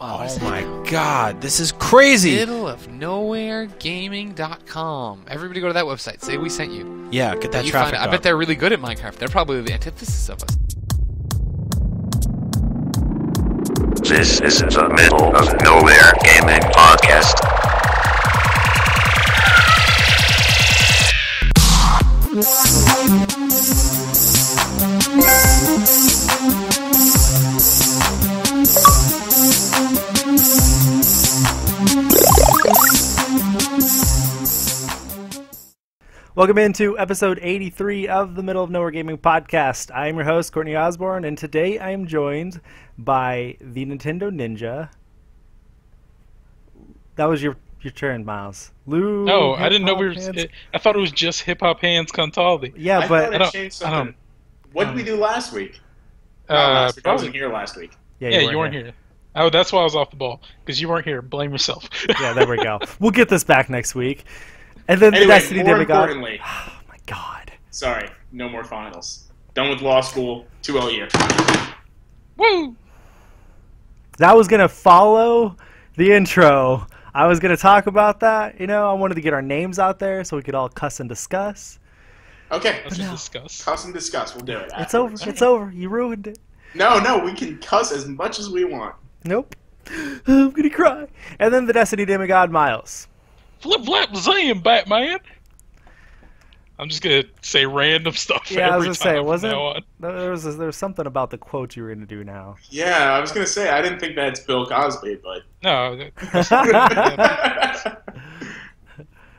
Oh my god, this is crazy! Middle of nowhere gaming.com. Everybody go to that website. Say we sent you. Yeah, get that traffic I bet they're really good at Minecraft. They're probably the antithesis of us. This is the Middle of Nowhere Gaming Podcast. Welcome into episode 83 of the Middle of Nowhere Gaming Podcast. I am your host, Courtney Osborne, and today I am joined by the Nintendo Ninja. That was your turn, Miles. Lou. No, I didn't know we were. I thought it was just Hip Hop Hands Contaldi. Yeah, but I changed something. What did we do last week? I wasn't here last week. Yeah, you weren't here. Oh, that's why I was off the ball because you weren't here. Blame yourself. Yeah, there we go. We'll get this back next week. And then anyway, the Destiny more demigod. importantly, Oh my god. sorry, no more finals. Done with law school, 2-0 year. Woo! That was going to follow the intro. I was going to talk about that. You know, I wanted to get our names out there so we could all cuss and discuss. Okay, Let's discuss. cuss and discuss. We'll do it. It's over. It's over. You ruined it. No, we can cuss as much as we want. Nope. I'm going to cry. And then the Destiny demigod, Miles. Flip flap zam, Batman. I'm just gonna say random stuff. Yeah, I was every gonna say, time wasn't from now on. there was something about the quote you were gonna do now. Yeah, I was gonna say I didn't think that's Bill Cosby, but No, It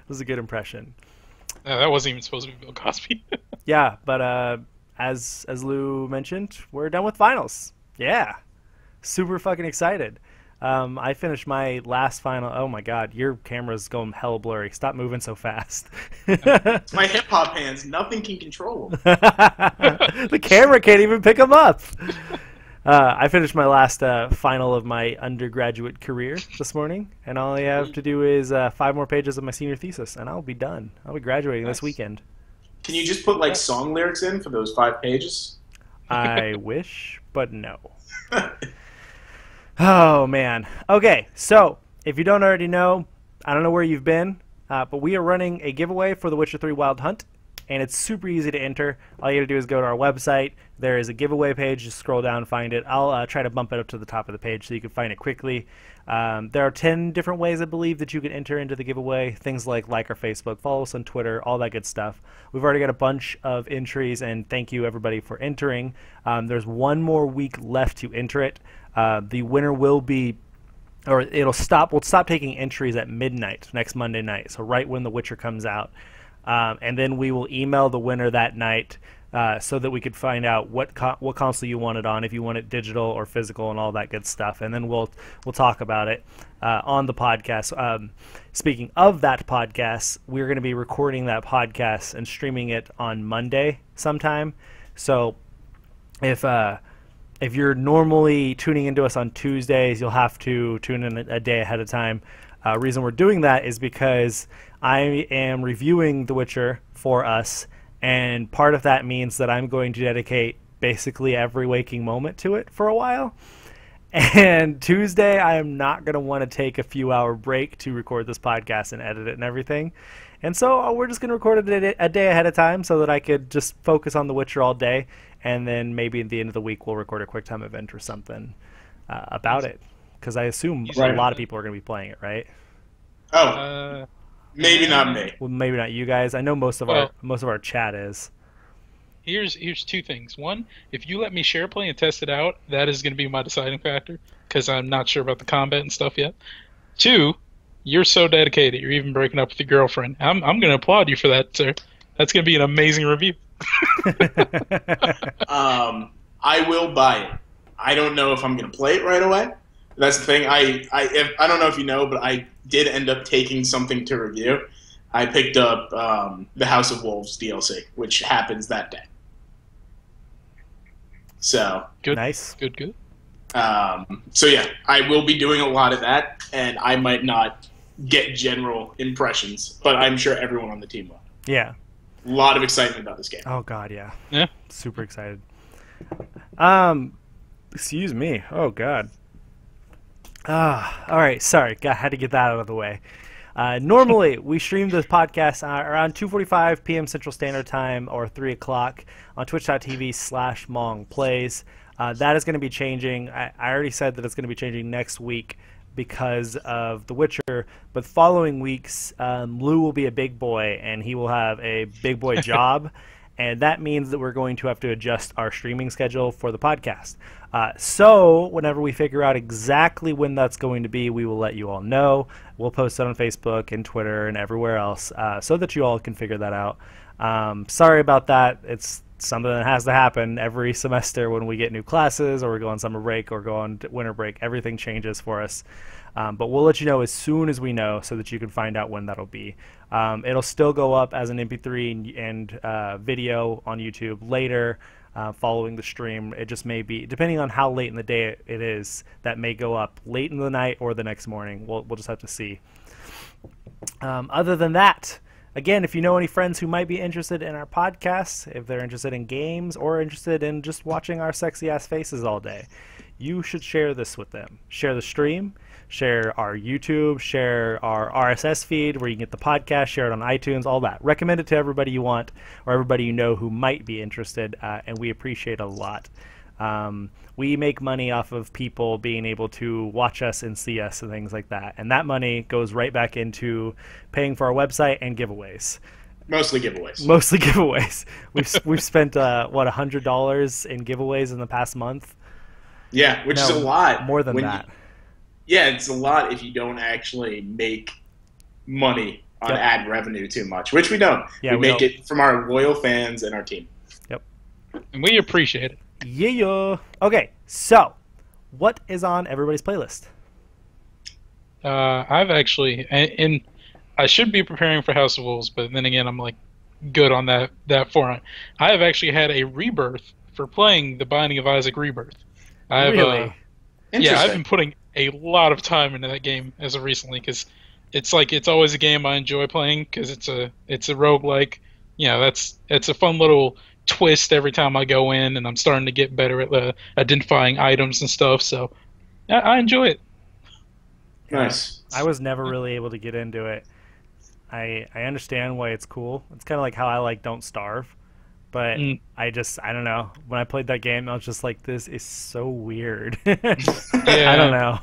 was a good impression. that wasn't even supposed to be Bill Cosby. Yeah, but as Lou mentioned, we're done with finals. Yeah, super fucking excited. I finished my last final. Oh my god, your camera's going hella blurry. Stop moving so fast. it's my hip hop hands. Nothing can control them. The camera can't even pick them up. I finished my last final of my undergraduate career this morning, and all I have to do is 5 more pages of my senior thesis, and I'll be done. I'll be graduating this weekend. Can you just put like song lyrics in for those 5 pages? I wish, but no. Oh, man. Okay, so if you don't already know, I don't know where you've been, but we are running a giveaway for The Witcher 3 Wild Hunt, and it's super easy to enter. All you got to do is go to our website. There is a giveaway page. Just scroll down and find it. I'll try to bump it up to the top of the page so you can find it quickly. There are 10 different ways, I believe, that you can enter into the giveaway. Things like our Facebook, follow us on Twitter, all that good stuff. We've already got a bunch of entries, and thank you, everybody, for entering. There's one more week left to enter it. The winner will be, or we'll stop taking entries at midnight next Monday night, so right when The Witcher comes out. And then we will email the winner that night so that we could find out what console you want it on, if you want it digital or physical and all that good stuff. And then we'll talk about it on the podcast. Speaking of that podcast, we're going to be recording that podcast and streaming it on Monday sometime. So if you're normally tuning into us on Tuesdays, you'll have to tune in a day ahead of time. Reason we're doing that is because I am reviewing The Witcher for us, and part of that means that I'm going to dedicate basically every waking moment to it for a while. And Tuesday, I am not going to want to take a few-hour break to record this podcast and edit it and everything. And so we're just going to record it a day ahead of time so that I could just focus on The Witcher all day. And then maybe at the end of the week, we'll record a QuickTime event or something about it. Because I assume a lot of people are going to be playing it, right? Oh, maybe not me. Well, maybe not you guys. I know most of our chat is. Here's 2 things. One, if you let me share play and test it out, that is going to be my deciding factor because I'm not sure about the combat and stuff yet. 2, you're so dedicated. You're even breaking up with your girlfriend. I'm going to applaud you for that, sir. That's going to be an amazing review. I will buy it. I don't know if I'm going to play it right away. That's the thing. I don't know if you know, but I did end up taking something to review. I picked up the House of Wolves DLC, which happens that day. So good, nice, good. So yeah, I will be doing a lot of that, and I might not get general impressions, but I'm sure everyone on the team will. Yeah. A lot of excitement about this game. Oh god, yeah. Yeah. Super excited. Excuse me. Oh god. All right, sorry. Had to get that out of the way. Normally, we stream the podcast around 2:45 p.m. Central Standard Time or 3 o'clock on twitch.tv/MongPlays. That is going to be changing. I already said that it's going to be changing next week because of The Witcher, but following weeks, Lou will be a big boy, and he will have a big boy job, and that means that we're going to have to adjust our streaming schedule for the podcast. So whenever we figure out exactly when that's going to be, we will let you all know. We'll post it on Facebook and Twitter and everywhere else so that you all can figure that out. Sorry about that. It's something that has to happen every semester when we get new classes or we go on summer break or go on winter break. Everything changes for us. But we'll let you know as soon as we know so that you can find out when that'll be. It'll still go up as an MP3 and video on YouTube later following the stream. It just may be, depending on how late in the day it is, that may go up late in the night or the next morning. We'll just have to see. Other than that, again, if you know any friends who might be interested in our podcast, if they're interested in games or interested in just watching our sexy-ass faces all day, you should share this with them. Share the stream, share our YouTube, share our RSS feed where you can get the podcast, share it on iTunes, all that. Recommend it to everybody you want or everybody you know who might be interested, and we appreciate it a lot. We make money off of people being able to watch us and see us and things like that. And that money goes right back into paying for our website and giveaways. Mostly giveaways. Mostly giveaways. We've spent, what, $100 in giveaways in the past month? Yeah, which is a lot. More than that. Yeah, it's a lot if you don't actually make money on ad revenue too much, which we don't. Yeah, we make it from our loyal fans and our team. Yep. And we appreciate it. Yeah. Okay, so what is on everybody's playlist? I've actually, and I should be preparing for House of Wolves, but then again, I'm like good on that front. I have actually had a rebirth for playing The Binding of Isaac Rebirth. Really? Yeah, I've been putting a lot of time into that game as of recently because it's always a game I enjoy playing because it's a roguelike. You know, it's a fun little twist every time I go in, and I'm starting to get better at identifying items and stuff. So I enjoy it. Nice. I was never really able to get into it. I understand why it's cool. It's kind of like how I like Don't Starve. But I don't know. When I played that game, I was just like, this is so weird. I don't know.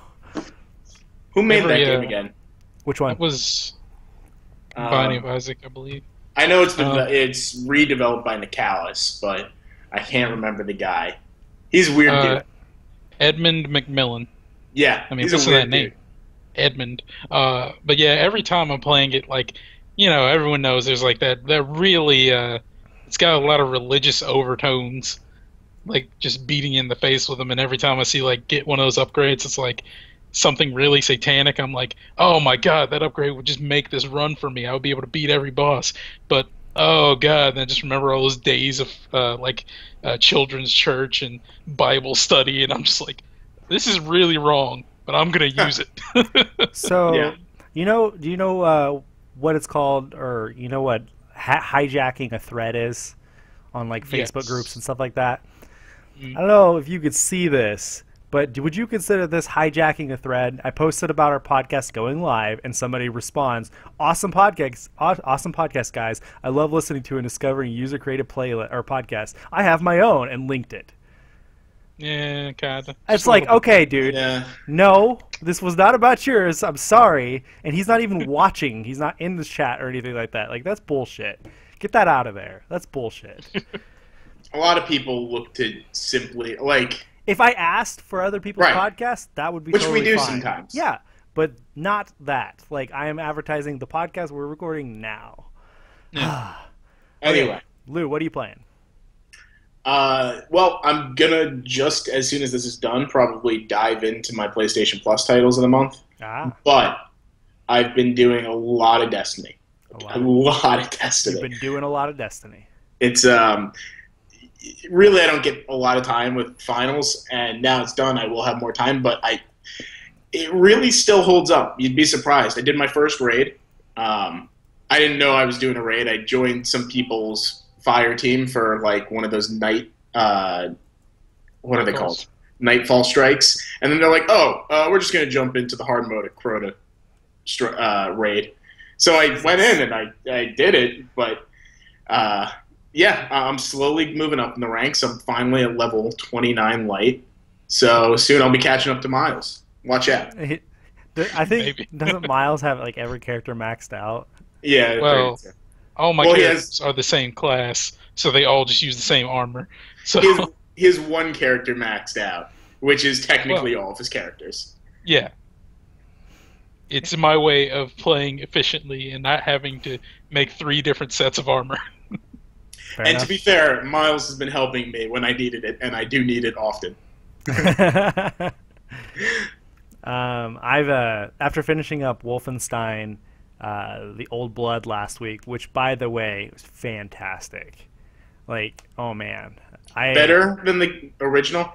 Who made that game again? Which one? It was Binding of Isaac, I believe. I know it's redeveloped by Nicalis, but I can't remember the guy. He's a weird dude. Edmund McMillan. Yeah, I mean, he's a weird name. dude. Edmund. But yeah, every time I'm playing it, like, you know, everyone knows there's like that really... it's got a lot of religious overtones, like just beating in the face with them. And every time I see like get one of those upgrades, it's like something really satanic. I'm like, oh my god, that upgrade would just make this run for me. I would be able to beat every boss. But oh god, then I just remember all those days of children's church and Bible study, and I'm just like, this is really wrong, but I'm gonna use it. So, do you know what it's called, or you know what hijacking a thread is on like Facebook groups and stuff like that? I don't know if you could see this, but would you consider this hijacking a thread? I posted about our podcast going live, and somebody responds, awesome podcast, guys. I love listening to and discovering user-created playlist or podcasts. I have my own, and linked it. Yeah, kinda. It's like, okay, dude. Yeah. No, this was not about yours. I'm sorry. And he's not even watching. He's not in the chat or anything like that. Like, that's bullshit. Get that out of there. That's bullshit. A lot of people look to simply, like... If I asked for other people's podcasts, that would be totally fine. Which we do sometimes. Yeah, but not that. Like, I am advertising the podcast we're recording now. Yeah. Anyway. Lou, what are you playing? Well, I'm gonna, just as soon as this is done, probably dive into my PlayStation Plus titles of the month. But I've been doing a lot of Destiny. A lot of Destiny. You've been doing a lot of Destiny. It's, really I don't get a lot of time with finals, and now it's done, I will have more time, but it really still holds up. You'd be surprised. I did my first raid. I didn't know I was doing a raid. I joined some people's fire team for like one of those night what are they called? Nightfall strikes, and then they're like, "Oh, we're just gonna jump into the hard mode at Crota raid." So I went in and I did it, but yeah, I'm slowly moving up in the ranks. I'm finally at level 29 light, so soon I'll be catching up to Miles. Watch out. I think doesn't Miles have like every character maxed out? Yeah. Well, all my characters are the same class, so they all just use the same armor. So he has one character maxed out, which is technically all of his characters. Yeah. It's my way of playing efficiently and not having to make 3 different sets of armor. Fair enough. To be fair, Miles has been helping me when I needed it, and I do need it often. I've after finishing up Wolfenstein, the Old Blood last week, which by the way was fantastic. Like, oh man, better than the original.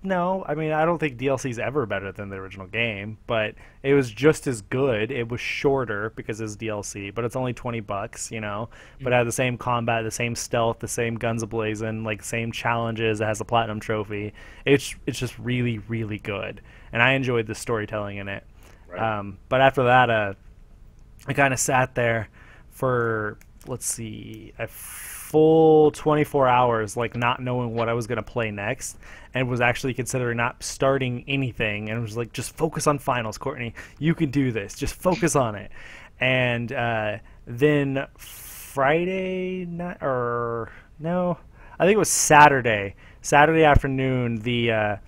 No, I mean, I don't think DLC is ever better than the original game, but it was just as good. It was shorter because it's DLC, but it's only $20, you know. But it had the same combat, the same stealth, the same guns ablazing, like same challenges. It has a platinum trophy. It's just really, really good, and I enjoyed the storytelling in it. Right. But after that, I kind of sat there for a full 24 hours, like not knowing what I was going to play next, and was actually considering not starting anything, and was like, just focus on finals, Courtney. You can do this. Just focus on it. And then Friday night, or no, I think it was Saturday afternoon, the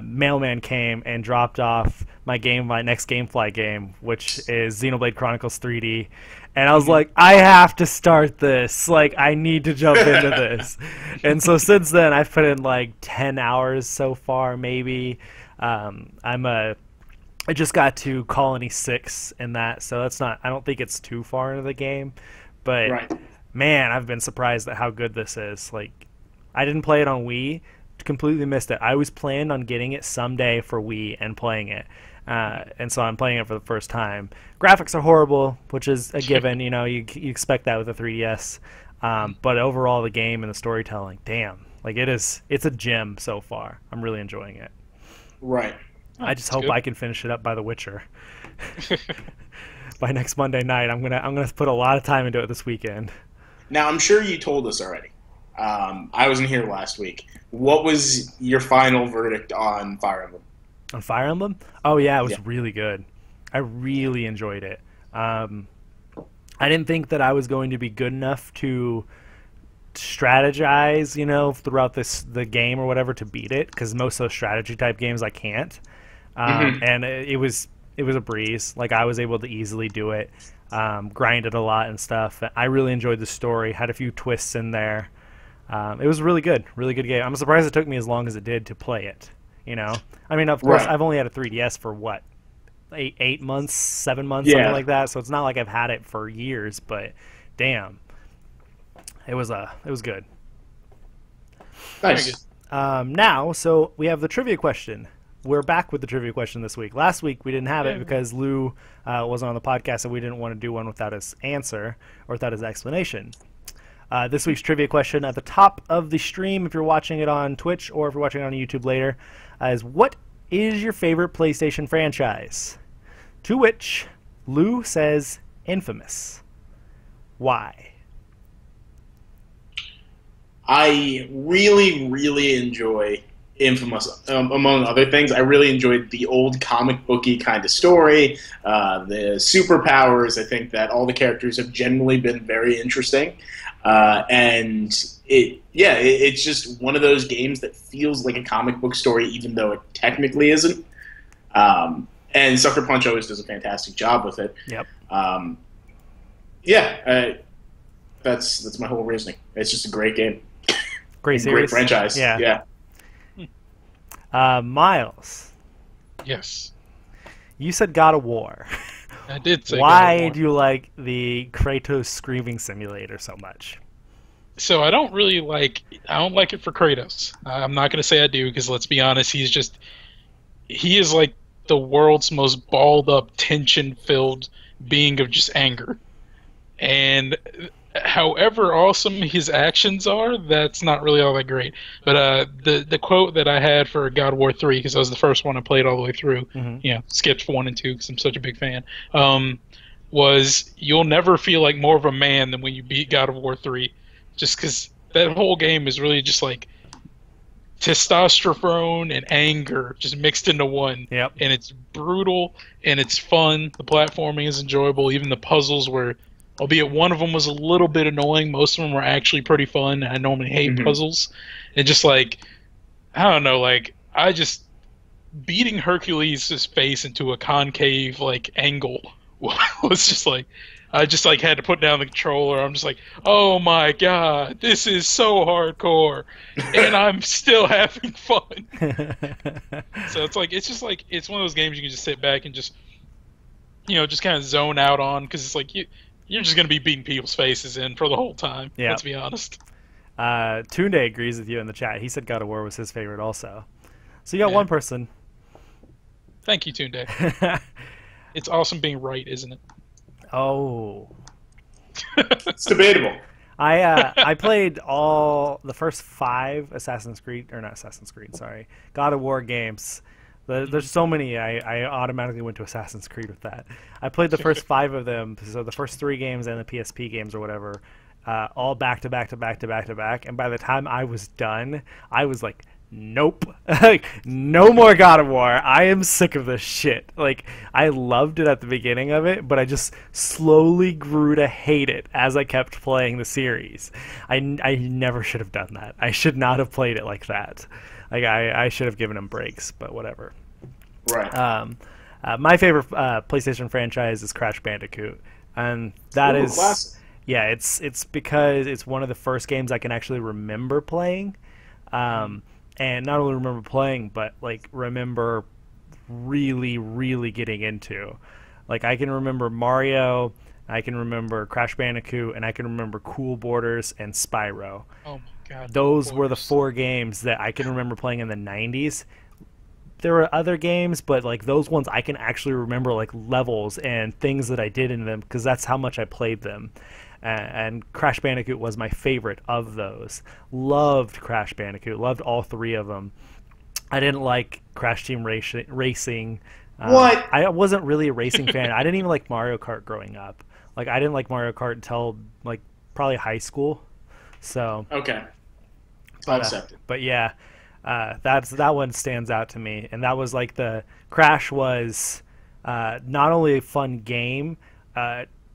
mailman came and dropped off my next GameFly game, which is Xenoblade Chronicles 3D. And I was like, I have to start this. Like, I need to jump into this. And so since then, I've put in like 10 hours so far, maybe. I just got to Colony 6 in that, so I don't think it's too far into the game. But man, I've been surprised at how good this is. Like, I didn't play it on Wii, completely missed it. I was planning on getting it someday for Wii and playing it. And so I'm playing it for the first time. Graphics are horrible, which is a given. You know, you expect that with a 3DS. But overall, the game and the storytelling, damn, like it's a gem so far. I'm really enjoying it. Right. I just hope I can finish it up by The Witcher. By next Monday night, I'm gonna put a lot of time into it this weekend. Now, I'm sure you told us already. I wasn't here last week. What was your final verdict on Fire Emblem? On Fire Emblem? Oh yeah, it was really good. I really enjoyed it. I didn't think that I was going to be good enough to strategize, you know, throughout the game or whatever to beat it, because most of those strategy type games I can't. And it was a breeze. Like, I was able to easily do it, grind it a lot and stuff. I really enjoyed the story. Had a few twists in there. It was really good game. I'm surprised it took me as long as it did to play it. You know, I mean, of course, I've only had a 3DS for what, 8 months, 7 months, something like that. So it's not like I've had it for years. But damn, it was good. Nice. Now, so we have the trivia question. We're back with the trivia question this week. Last week we didn't have it because Lou wasn't on the podcast, and we didn't want to do one without his answer or without his explanation. This week's trivia question at the top of the stream, if you're watching it on Twitch or if you're watching it on YouTube later, is what is your favorite PlayStation franchise? To which Lou says Infamous. Why? I really, really enjoy Infamous. Among other things, I really enjoyed the old comic booky kind of story, the superpowers. I think that all the characters have generally been very interesting. And it's just one of those games that feels like a comic book story, even though it technically isn't. And Sucker Punch always does a fantastic job with it. Yep. That's my whole reasoning. It's just a great game. Great series. Great franchise. Yeah. Miles. Yes. You said God of War. I did say Why do you like the Kratos screaming simulator so much? So I don't like it for Kratos. I'm not going to say I do, because let's be honest, he is like the world's most balled up, tension filled being of just anger. And however awesome his actions are, that's not really all that great. But the quote that I had for God of War 3, because that was the first one I played all the way through, skipped 1 and 2 because I'm such a big fan, was, "You'll never feel like more of a man than when you beat God of War 3." Just because that whole game is really just like testosterone and anger just mixed into one. Yep. And it's brutal and it's fun. The platforming is enjoyable. Even the puzzles were, albeit one of them was a little bit annoying, most of them were actually pretty fun. I normally hate puzzles. And just like, I don't know, like, I just, beating Hercules' face into a concave, like, angle was just like, I just like had to put down the controller. I'm just like, oh my god, this is so hardcore, and I'm still having fun. So it's like, it's just like, it's one of those games you can just sit back and just, just kind of zone out on, because it's like you're just gonna be beating people's faces in for the whole time. Yeah. Let's be honest. Tunde agrees with you in the chat. He said God of War was his favorite also. So you got one person. Thank you, Tunde. It's awesome being right, isn't it? Oh, it's debatable. I played the first 5 God of War games. There's so many. I automatically went to Assassin's Creed with that. I played the first 5 of them, so the first 3 games and the PSP games or whatever, all back to back to back to back to back. And by the time I was done, I was like, nope. No more God of War. I am sick of this shit. Like, I loved it at the beginning of it, but I just slowly grew to hate it as I kept playing the series. I never should have done that. I should not have played it like that. Like, I should have given him breaks, but whatever. Right. My favorite PlayStation franchise is Crash Bandicoot, and that is classic. Yeah, it's because it's one of the first games I can actually remember playing. And not only remember playing, but like remember really, really getting into. Like, I can remember Mario, I can remember Crash Bandicoot, and I can remember Cool Borders and Spyro. Oh my god. Those were the 4 games that I can remember playing in the 90s. There were other games, but like those ones I can actually remember like levels and things that I did in them, because that's how much I played them. And Crash Bandicoot was my favorite of those. Loved Crash Bandicoot. Loved all 3 of them. I didn't like Crash Team Racing. What? I wasn't really a racing fan. I didn't even like Mario Kart growing up. Like, I didn't like Mario Kart until like probably high school. So okay, I'll accept it. But yeah, that one stands out to me. And that was like, the Crash was not only a fun game.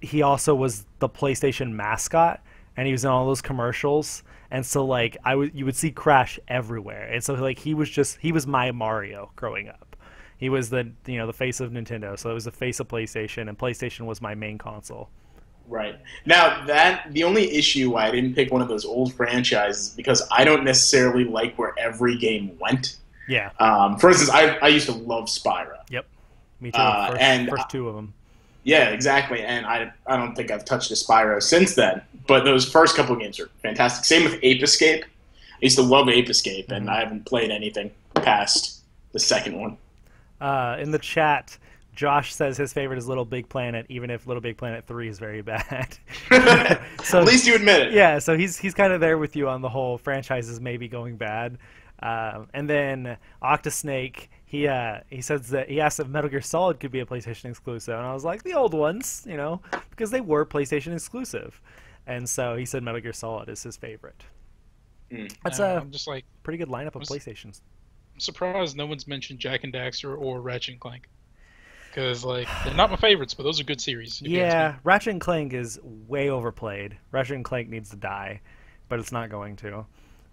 He also was the PlayStation mascot, and he was in all those commercials. And so like you would see Crash everywhere. And so like he was my Mario growing up. He was the face of Nintendo, so it was the face of PlayStation, and PlayStation was my main console. Right. Now, the only issue why I didn't pick one of those old franchises is because I don't necessarily like where every game went. Yeah. For instance, I used to love Spyro. Yep. Me too. First 2 of them. Yeah, exactly. And I don't think I've touched a Spyro since then. But those first couple of games are fantastic. Same with Ape Escape. I used to love Ape Escape, and I haven't played anything past the second one. In the chat, Josh says his favorite is Little Big Planet, even if Little Big Planet 3 is very bad. So, at least you admit it. Yeah, so he's kind of there with you on the whole franchises maybe going bad. And then Octosnake, he says that he asked if Metal Gear Solid could be a PlayStation exclusive, and I was like, the old ones, because they were PlayStation exclusive. And so he said Metal Gear Solid is his favorite. That's I'm just like, pretty good lineup of PlayStations. I'm surprised no one's mentioned Jak and Daxter or Ratchet and Clank, because like, they're not my favorites, but those are good series. Yeah, Ratchet and Clank is way overplayed. Ratchet and Clank needs to die, but it's not going to.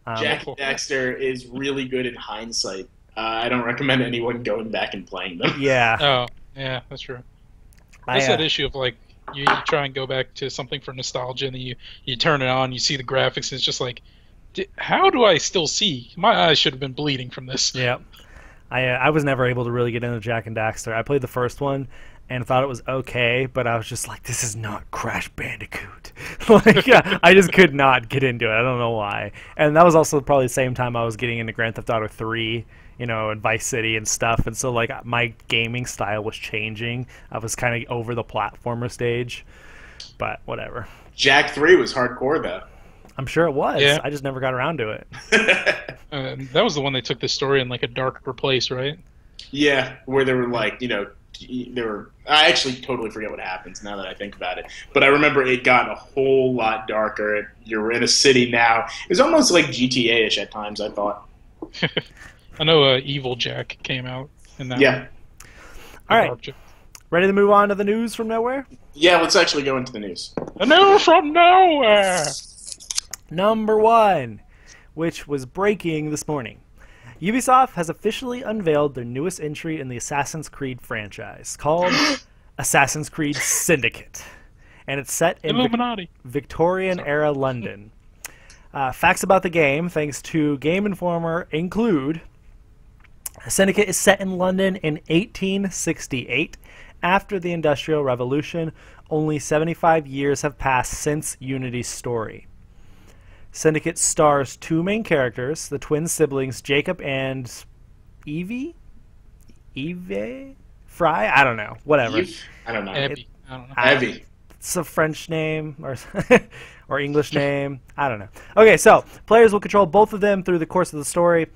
Jak and Daxter is really good in hindsight. I don't recommend anyone going back and playing them. Yeah. Oh, yeah, that's true. That's that issue of like, you try and go back to something for nostalgia, and then you turn it on, you see the graphics, and it's just like, how do I still see? My eyes should have been bleeding from this. Yeah. I was never able to really get into Jak and Daxter. I played the first one and thought it was okay, but I was just like, this is not Crash Bandicoot. I just could not get into it. I don't know why. And that was also probably the same time I was getting into Grand Theft Auto 3, and Vice City and stuff. And so like my gaming style was changing. I was kind of over the platformer stage. But whatever. Jack 3 was hardcore, though. I'm sure it was. Yeah. I just never got around to it. That was the one they took the story in like a darker place, right? Yeah, where they were like, I actually totally forget what happens now that I think about it. But I remember it got a whole lot darker. You're in a city now. It was almost like GTA-ish at times, I thought. I know Evil Jack came out in that one. All right. Ready to move on to the news from nowhere? Yeah, let's actually go into the news. The news from nowhere! Number 1, which was breaking this morning. Ubisoft has officially unveiled their newest entry in the Assassin's Creed franchise, called Assassin's Creed Syndicate. And it's set in Victorian-era London. Facts about the game, thanks to Game Informer, include Syndicate is set in London in 1868. After the Industrial Revolution, only 75 years have passed since Unity's story. Syndicate stars 2 main characters, the twin siblings Jacob and Evie? Fry? I don't know. Whatever. I don't know. Evie. I don't know. Evie. It's a French name or English name. I don't know. Okay, so players will control both of them through the course of the story.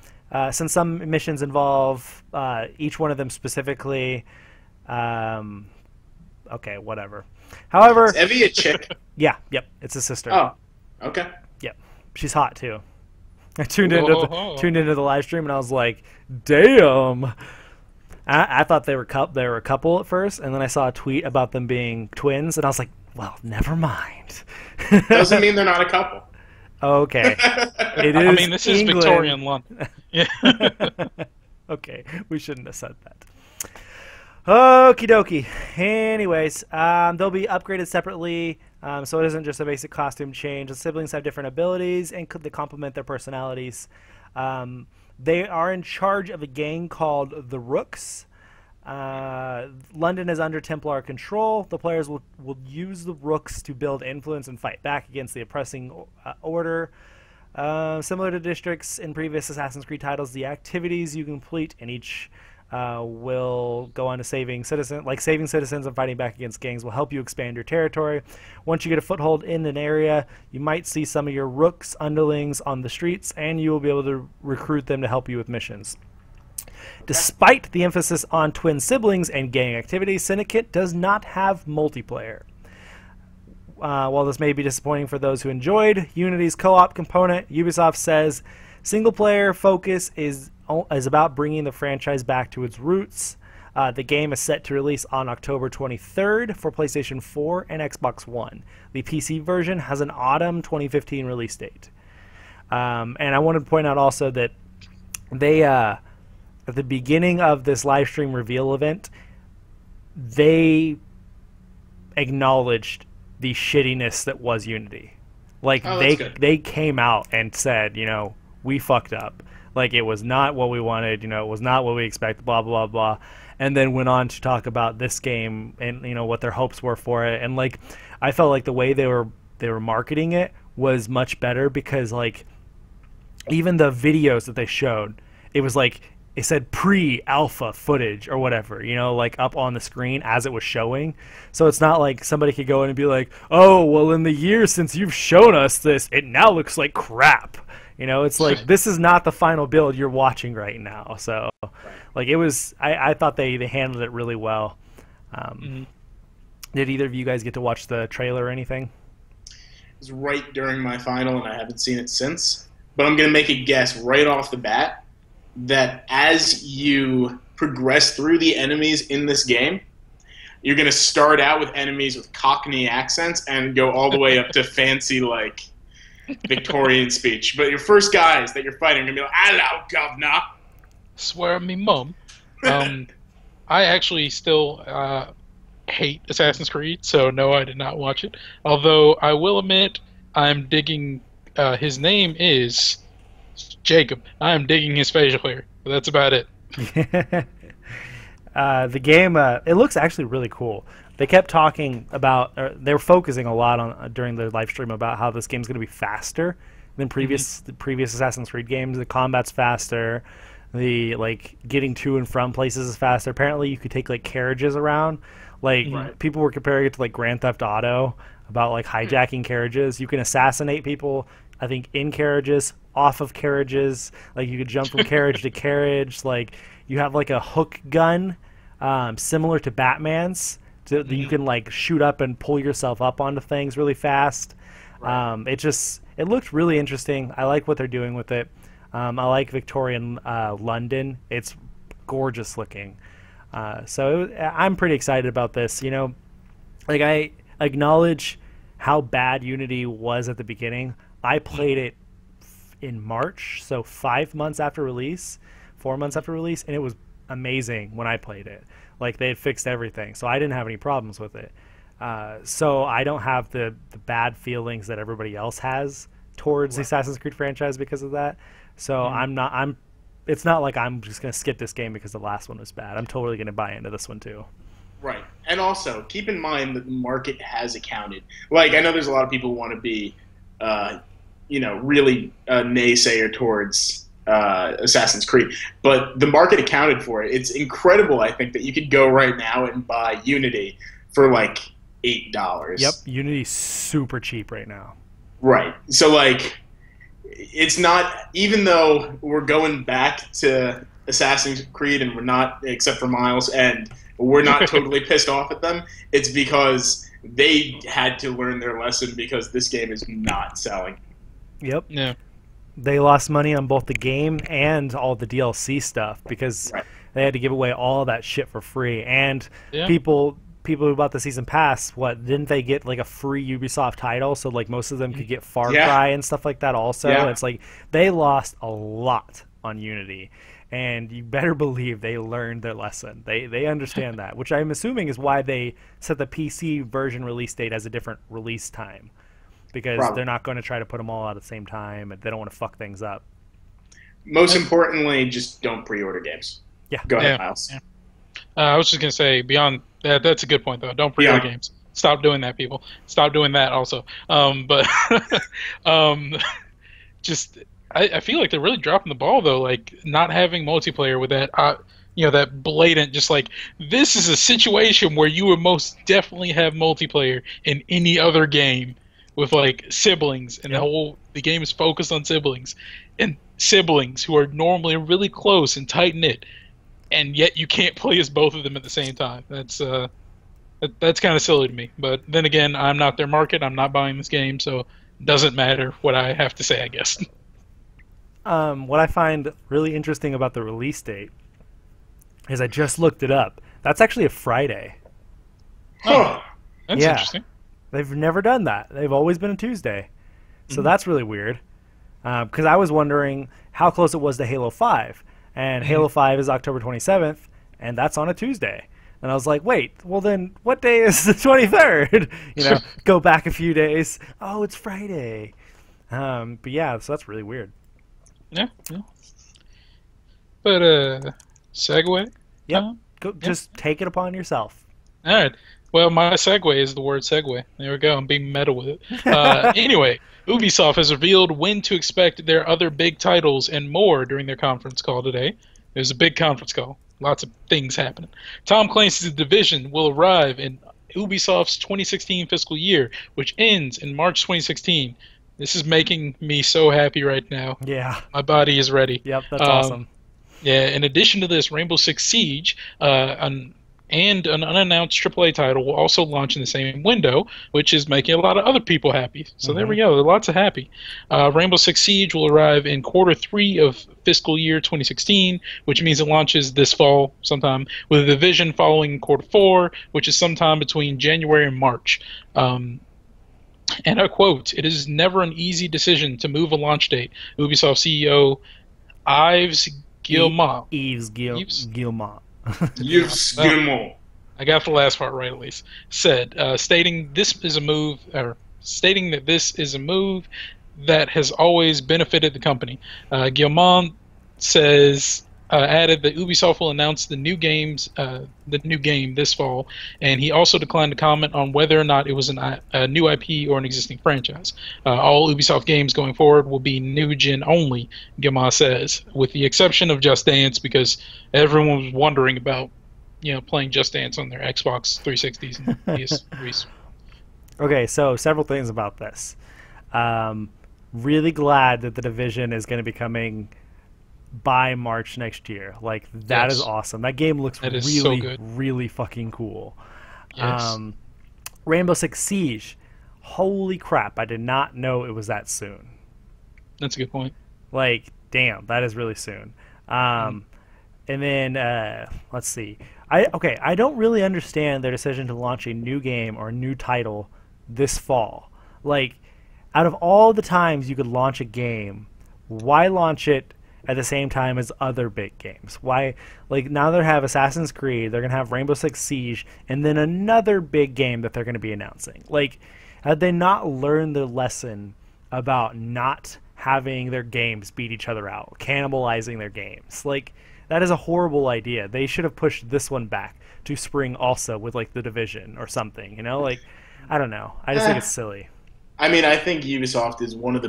Since some missions involve each one of them specifically. Okay, whatever. However, is Evie a chick? Yeah, yep, it's a sister. Oh, okay. Yep, she's hot too. I tuned into the live stream and I was like, "Damn!" I thought they were a couple at first, and then I saw a tweet about them being twins, and I was like, "Well, never mind." Doesn't mean they're not a couple. Okay, it is. I mean, this England. is Victorian London. Yeah. Okay, we shouldn't have said that. Okie dokie. Anyways, they'll be upgraded separately, so it isn't just a basic costume change. The siblings have different abilities, and they complement their personalities. They are in charge of a gang called the Rooks. London is under Templar control. The players will use the Rooks to build influence and fight back against the oppressing order. Similar to districts in previous Assassin's Creed titles, the activities you complete in each will go on to saving citizens and fighting back against gangs will help you expand your territory. Once you get a foothold in an area, you might see some of your Rooks underlings on the streets, and you will be able to recruit them to help you with missions. Despite the emphasis on twin siblings and gang activities, Syndicate does not have multiplayer. While this may be disappointing for those who enjoyed Unity's co-op component, Ubisoft says single-player focus is about bringing the franchise back to its roots. The game is set to release on October 23rd for PlayStation 4 and Xbox One. The PC version has an autumn 2015 release date. And I wanted to point out also that they, at the beginning of this live stream reveal event, they acknowledged the shittiness that was Unity. Like, they came out and said, we fucked up. Like, it was not what we wanted, it was not what we expected, blah, blah, blah. And then went on to talk about this game and, what their hopes were for it. And, like, I felt like the way they were marketing it was much better because, like, even the videos that they showed, it was like, it said pre-alpha footage or whatever, like up on the screen as it was showing. So it's not like somebody could go in and be like, oh, well, in the years since you've shown us this, it now looks like crap. It's like, this is not the final build you're watching right now. So, like, it was, I thought they handled it really well. Did either of you guys get to watch the trailer or anything? It was right during my final, and I haven't seen it since. But I'm going to make a guess right off the bat that as you progress through the enemies in this game, you're going to start out with enemies with Cockney accents and go all the way up to fancy, like, Victorian speech. But your first guys that you're fighting are going to be like, hello, governor. Swear on me, mum. I actually still hate Assassin's Creed, so no, I did not watch it. Although I will admit I'm digging, his name is Jacob. I am digging his facial hair. But that's about it. The game, it looks actually really cool. They kept talking about, or they were focusing a lot on during the live stream about how this game's going to be faster than previous Assassin's Creed games. The combat's faster. the like getting to and from places is faster. Apparently, you could take like carriages around. Like people were comparing it to like Grand Theft Auto about like hijacking carriages. You can assassinate people, I think, in carriages, off of carriages. Like you could jump from carriage to carriage. Like you have like a hook gun, similar to Batman's, that you can like shoot up and pull yourself up onto things really fast. It looked really interesting. I like what they're doing with it. I like Victorian London. It's gorgeous looking. I'm pretty excited about this. You know, like I acknowledge how bad Unity was at the beginning. I played it in March, so 4 months after release, and it was amazing when I played it. Like they had fixed everything, so I didn't have any problems with it. So I don't have the bad feelings that everybody else has towards the Assassin's Creed franchise because of that. So it's not like I'm just going to skip this game because the last one was bad. I'm totally going to buy into this one too. Right. And also, keep in mind that the market has accounted. Like, I know there's a lot of people who want to be, really a naysayer towards Assassin's Creed. But the market accounted for it. It's incredible, I think, that you could go right now and buy Unity for, like, $8. Yep. Unity's super cheap right now. Right. So, like, it's not, even though we're going back to Assassin's Creed and we're not, except for Miles, and we're not totally pissed off at them, it's because they had to learn their lesson because this game is not selling. Yep. Yeah. They lost money on both the game and all the DLC stuff because they had to give away all that shit for free. And people who bought the season pass, didn't they get like a free Ubisoft title? So like most of them could get Far Cry and stuff like that also. Yeah. It's like they lost a lot on Unity. And you better believe they learned their lesson. They understand that, which I'm assuming is why they set the PC version release date as a different release time. Because they're not going to try to put them all out at the same time, and they don't want to fuck things up. Most importantly, just don't pre-order games. Yeah. Go ahead, Miles. Yeah. I was just going to say, beyond that, that's a good point, though. Don't pre-order games. Stop doing that, people. Stop doing that also. I feel like they're really dropping the ball, though, like not having multiplayer with that, that blatant, just like, this is a situation where you would most definitely have multiplayer in any other game with, like, siblings, and the game is focused on siblings, and siblings who are normally really close and tight-knit, and yet you can't play as both of them at the same time. That's kind of silly to me. But then again, I'm not their market. I'm not buying this game, so it doesn't matter what I have to say, I guess. What I find really interesting about the release date is I just looked it up. That's actually a Friday. Oh, that's interesting. They've never done that. They've always been a Tuesday. So that's really weird. Because I was wondering how close it was to Halo 5. And Halo 5 is October 27th, and that's on a Tuesday. And I was like, wait, well then what day is the 23rd? Go back a few days. Oh, it's Friday. But yeah, so that's really weird. Yeah. But, segue? Yep. Just take it upon yourself. All right. Well, my segue is the word segue. There we go. I'm being meta with it. Anyway, Ubisoft has revealed when to expect their other big titles and more during their conference call today. There's a big conference call. Lots of things happening. Tom Clancy's Division will arrive in Ubisoft's 2016 fiscal year, which ends in March 2016. This is making me so happy right now. Yeah. My body is ready. Yep, that's awesome. Yeah, in addition to this, Rainbow Six Siege, and an unannounced AAA title will also launch in the same window, which is making a lot of other people happy. So there we go. There are lots of happy. Rainbow Six Siege will arrive in Q3 of fiscal year 2016, which means it launches this fall sometime, with The Division following in Q4, which is sometime between January and March. And I quote, "It is never an easy decision to move a launch date." Ubisoft CEO Yves Guillemot. I got the last part right, at least. Said, stating that this is a move that has always benefited the company. Guillemot says, added that Ubisoft will announce the new game this fall, and he also declined to comment on whether or not it was a new IP or an existing franchise. All Ubisoft games going forward will be new gen only, Gama says, with the exception of Just Dance, because everyone was wondering about playing Just Dance on their Xbox 360s and PS3s. Okay, so several things about this. Really glad that The Division is going to be coming by March next year. Like, that is awesome. That game looks really, so good. Really fucking cool. Yes. Rainbow Six Siege. Holy crap, I did not know it was that soon. That's a good point. Like, damn, that is really soon. And then, let's see. I don't really understand their decision to launch a new game or a new title this fall. Like, out of all the times you could launch a game, why launch it at the same time as other big games? Why, like, now they have Assassin's Creed, they're going to have Rainbow Six Siege, and then another big game that they're going to be announcing. Like, had they not learned the lesson about not having their games beat each other out, cannibalizing their games? Like, that is a horrible idea. They should have pushed this one back to spring also with, like, The Division or something, Like, I don't know. I just think it's silly. I mean, I think Ubisoft is one of the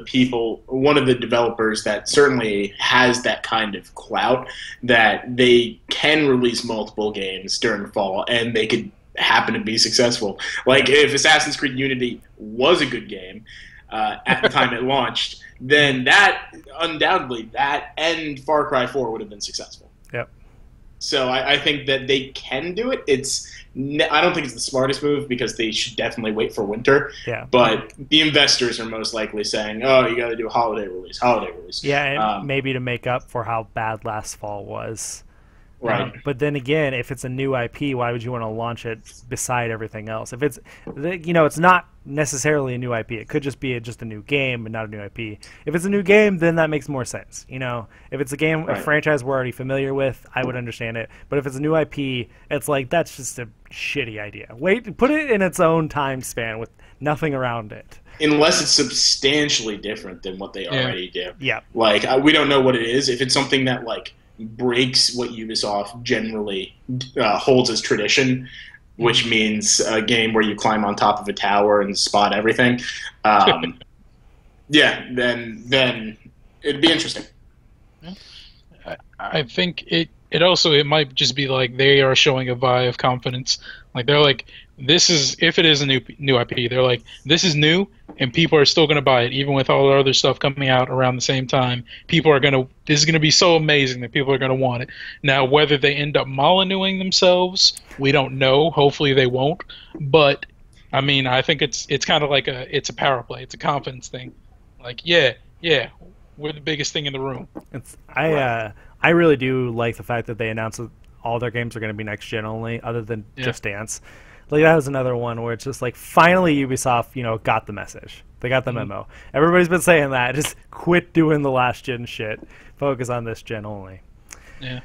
developers that certainly has that kind of clout, that they can release multiple games during fall and they could happen to be successful. Like, if Assassin's Creed Unity was a good game at the time it launched, then that, undoubtedly, that and Far Cry 4 would have been successful. Yep. So I think that they can do it. I don't think it's the smartest move because they should definitely wait for winter. Yeah. But the investors are most likely saying, "Oh, you got to do a holiday release." Yeah, and maybe to make up for how bad last fall was. Right. But then again, if it's a new IP, why would you want to launch it beside everything else? If it's, it's not necessarily a new IP. It could just be just a new game and not a new IP. If it's a new game, then that makes more sense. If it's a game, a franchise we're already familiar with, I would understand it. But if it's a new IP, it's like, that's just a shitty idea. Wait, put it in its own time span with nothing around it. Unless it's substantially different than what they already do. Yeah. Like, we don't know what it is. If it's something that, like, breaks what Ubisoft generally holds as tradition, which means a game where you climb on top of a tower and spot everything, then it'd be interesting. I think it might just be like they are showing a vibe of confidence. Like, they're like, this is, if it is a new IP, they're like, this is new and people are still going to buy it even with all the other stuff coming out around the same time. This is going to be so amazing that people are going to want it. Now, whether they end up molyneuxing themselves, we don't know. Hopefully they won't. But I mean, I think it's kind of like it's a power play. It's a confidence thing. Like, yeah, we're the biggest thing in the room. I really do like the fact that they announced that all their games are going to be next gen only, other than Just Dance. Like, that was another one where it's just like, finally Ubisoft, got the message. They got the memo. Everybody's been saying that. Just quit doing the last gen shit. Focus on this gen only. Yeah.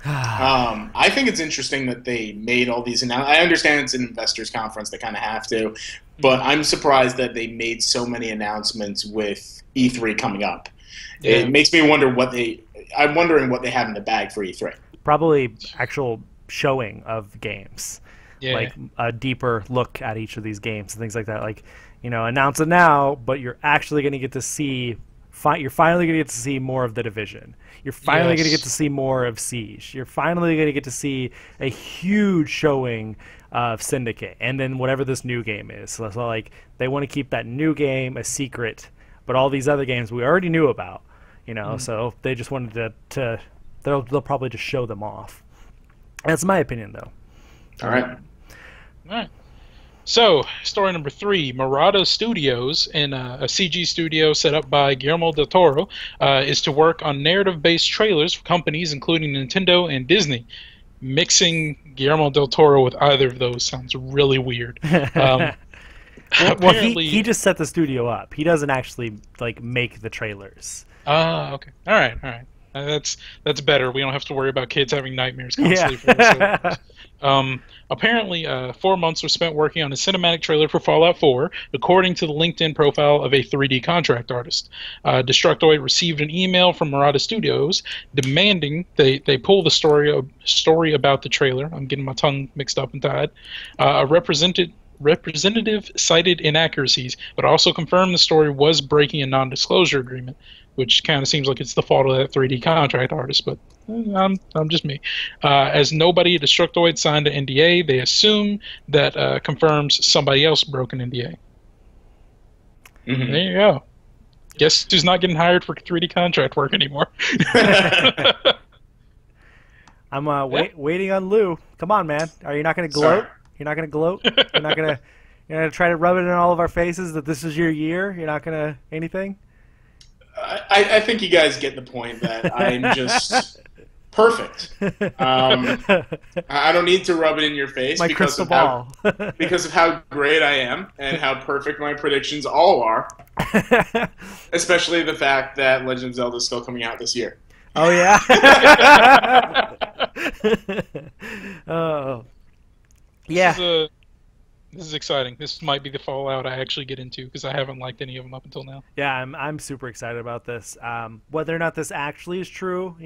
I think it's interesting that they made all these announcements. I understand it's an investors conference; they kind of have to, but I'm surprised that they made so many announcements with E3 coming up. Yeah. It makes me wonder I'm wondering what they have in the bag for E3. Probably actual showing of games. Yeah. Like a deeper look at each of these games and things like that. Like, announce it now, but you're actually going to get to see. You're finally going to get to see more of The Division. You're finally going to get to see more of Siege. You're finally going to get to see a huge showing of Syndicate, and then whatever this new game is. So like, they want to keep that new game a secret, but all these other games we already knew about. So they just wanted to they'll probably just show them off. That's my opinion, though. All right. So, story number 3, Murata Studios, and a CG studio set up by Guillermo del Toro, is to work on narrative-based trailers for companies including Nintendo and Disney. Mixing Guillermo del Toro with either of those sounds really weird. Well, he just set the studio up. He doesn't actually make the trailers. Okay. All right. That's better. We don't have to worry about kids having nightmares constantly. Apparently, 4 months were spent working on a cinematic trailer for Fallout 4, according to the LinkedIn profile of a 3D contract artist. Destructoid received an email from Murata Studios demanding they pull the story about the trailer. I'm getting my tongue mixed up and tied. A representative cited inaccuracies, but also confirmed the story was breaking a non-disclosure agreement, which kind of seems like it's the fault of that 3D contract artist, but I'm just me. As nobody at Destructoid signed an NDA, they assume that confirms somebody else broke an NDA. Mm-hmm. There you go. Guess who's not getting hired for 3D contract work anymore? I'm waiting on Lou. Come on, man. Are you not going to gloat? Sorry. You're not going to gloat? You're not going to try to rub it in all of our faces that this is your year? You're not going to anything? I think you guys get the point that I'm just perfect. I don't need to rub it in your face My crystal ball. Because of how great I am and how perfect my predictions all are. Especially the fact that Legend of Zelda is still coming out this year. Oh, yeah? Oh. Yeah. This is exciting. This might be the Fallout I actually get into because I haven't liked any of them up until now. Yeah, I'm super excited about this. Whether or not this actually is true,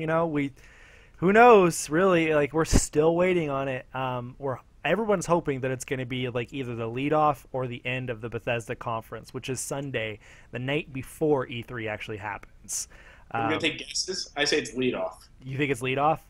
who knows? Really, like we're still waiting on it. Everyone's hoping that it's going to be like either the lead off or the end of the Bethesda conference, which is Sunday, the night before E3 actually happens. I'm gonna take guesses. I say it's lead off. You think it's lead off?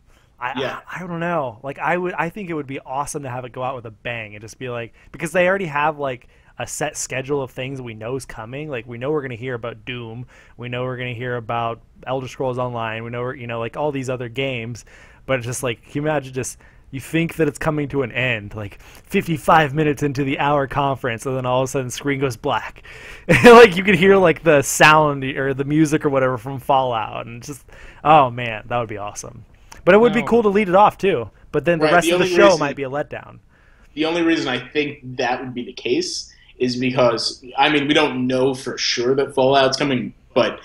Yeah. I don't know. Like I think it would be awesome to have it go out with a bang and just be like, because they already have like a set schedule of things we know is coming. Like we know we're gonna hear about Doom. We know we're gonna hear about Elder Scrolls Online. We know like all these other games. But it's just like, can you imagine just you think that it's coming to an end, like 55 minutes into the hour conference, and then all of a sudden the screen goes black. Like you could hear like the sound or the music or whatever from Fallout, and just oh man, that would be awesome. But it would be cool to lead it off, too. But then the rest of the show might be a letdown. The only reason I think that would be the case is because, we don't know for sure that Fallout's coming, but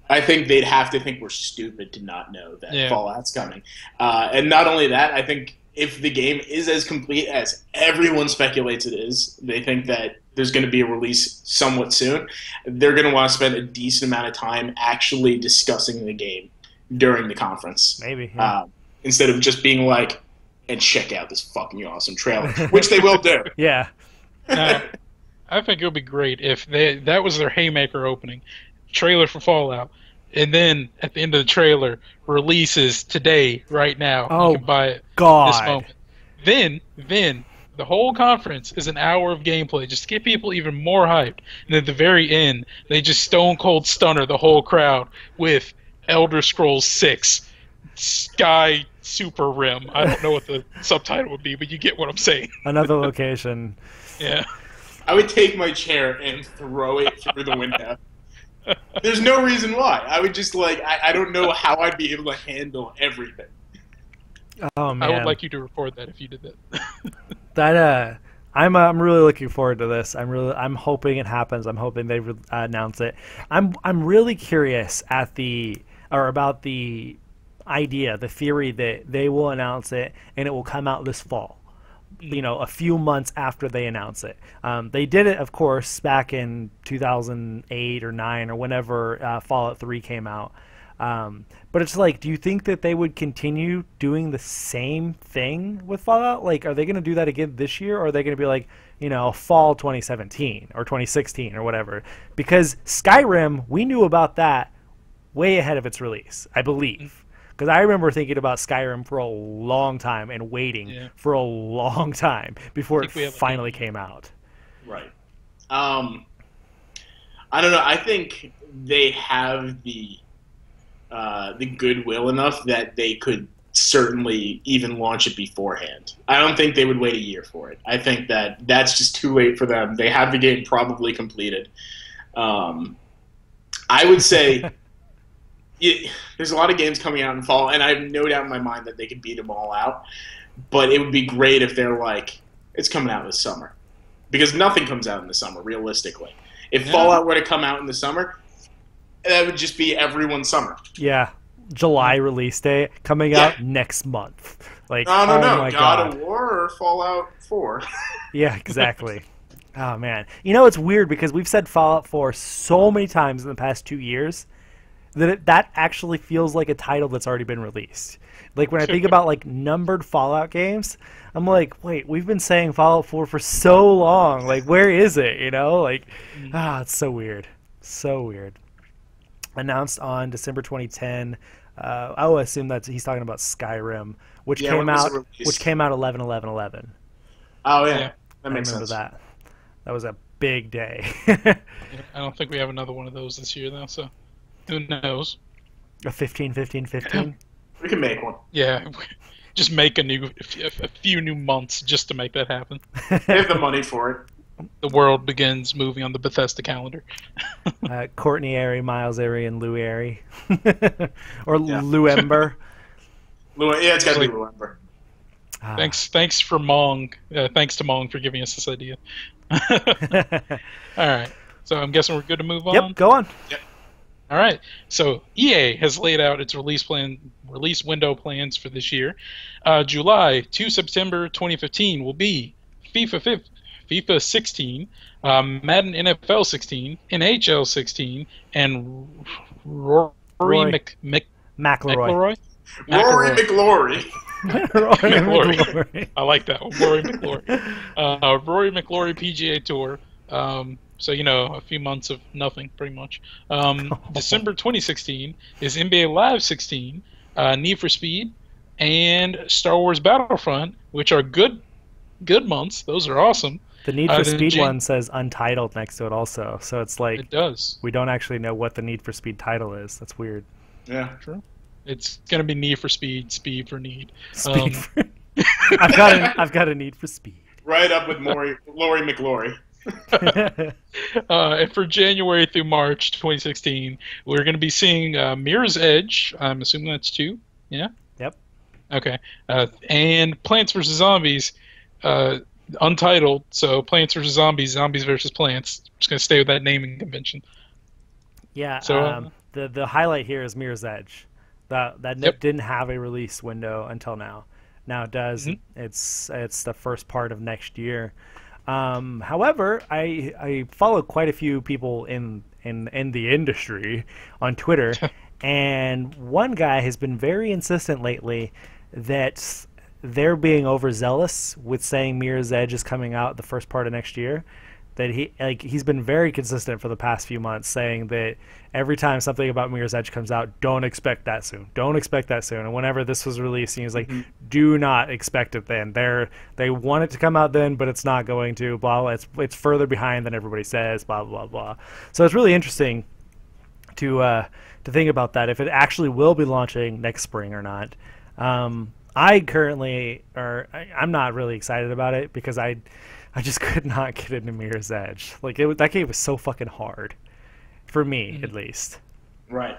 I think they'd have to think we're stupid to not know that Fallout's coming. And not only that, I think if the game is as complete as everyone speculates it is, they think that there's going to be a release somewhat soon, they're going to want to spend a decent amount of time actually discussing the game during the conference. Maybe. Yeah. Instead of just being like, and check out this fucking awesome trailer, which they will do. Yeah. I think it would be great if that was their haymaker opening, trailer for Fallout, and then at the end of the trailer, releases today, right now. Oh, you can buy it God. this moment. Then the whole conference is an hour of gameplay, just to get people even more hyped. And at the very end, they just stone cold stunner the whole crowd with Elder Scrolls 6 Sky Super Rim. I don't know what the subtitle would be, but you get what I'm saying. Another location. Yeah. I would take my chair and throw it through the window. There's no reason why. I would just I don't know how I'd be able to handle everything. Oh man. I would like you to record that if you did that. I'm really looking forward to this. I'm hoping it happens. I'm hoping they announce it. I'm really curious about the idea, the theory that they will announce it and it will come out this fall. A few months after they announce it. They did it, of course, back in 2008 or 9 or whenever Fallout 3 came out. But it's like, do you think that they would continue doing the same thing with Fallout? Like, are they going to do that again this year, or are they going to be like, fall 2017 or 2016 or whatever? Because Skyrim, we knew about that way ahead of its release, I believe. Because I remember thinking about Skyrim for a long time and waiting for a long time before it finally came out. Right. I don't know. I think they have the goodwill enough that they could certainly even launch it beforehand. I don't think they would wait a year for it. I think that's just too late for them. They have the game probably completed. I would say there's a lot of games coming out in fall, and I have no doubt in my mind that they could beat them all out. But it would be great if they're like, it's coming out this summer. Because nothing comes out in the summer, realistically. If Fallout were to come out in the summer, that would just be everyone's summer. Yeah. July release date, coming out next month. Like, I don't know, my God of War or Fallout 4. Yeah, exactly. Oh man, you know it's weird because we've said Fallout 4 so many times in the past 2 years that that actually feels like a title that's already been released. Like when I think about like numbered Fallout games, I'm like, wait, we've been saying Fallout 4 for so long. Like, where is it? You know, like, it's so weird, so weird. Announced on December 2010. I will assume that he's talking about Skyrim, which came out 11/11/11. Oh yeah, that makes I remember sense. that. That was a big day. I don't think we have another one of those this year, though, so who knows? A 15/15/15. We can make one. Yeah, just make a few new months just to make that happen. They have the money for it. The world begins moving on the Bethesda calendar. Courtney Airy, Miles Airy, and Lou Airy. Or Lou Ember. Yeah, it's got to be Lou Ember. Thanks for Mong. Thanks to Mong for giving us this idea. All right. So I'm guessing we're good to move on? Yep, go on. Yep. All right. So EA has laid out its release window plans for this year. July to September 2015 will be FIFA 16, Madden NFL 16, NHL 16 and Rory McIlroy. Rory McIlrory. McIlroy. I like that one. Rory McIlroy. Rory McIlroy PGA Tour. So, a few months of nothing, pretty much. December 2016 is NBA Live 16, Need for Speed, and Star Wars Battlefront, which are good months. Those are awesome. The Need for Speed one says Untitled next to it also, so it's like it does. We don't actually know what the Need for Speed title is. That's weird. Yeah, true. It's gonna be Need for Speed, Speed for Need. Speed for... I've got a Need for Speed. Right up with Rory McIlroy. And for January through March 2016, we're going to be seeing Mirror's Edge. I'm assuming that's 2. Yeah. Yep. Okay. And Plants vs Zombies, Untitled. So Plants vs Zombies, Zombies versus Plants. Just going to stay with that naming convention. Yeah. So the highlight here is Mirror's Edge. That didn't have a release window until now. Now it does. Mm-hmm. It's the first part of next year. However, I follow quite a few people in the industry on Twitter, and one guy has been very insistent lately that they're being overzealous with saying Mirror's Edge is coming out the first part of next year. That he's been very consistent for the past few months, saying that every time something about Mirror's Edge comes out, don't expect that soon. Don't expect that soon. And whenever this was released, he was like, do not expect it then. They want it to come out then, but it's not going to. Blah blah. It's further behind than everybody says. Blah blah blah. So it's really interesting to think about that, if it actually will be launching next spring or not. I'm not really excited about it because I just could not get into Mirror's Edge. Like that game was so fucking hard, for me at least. Right.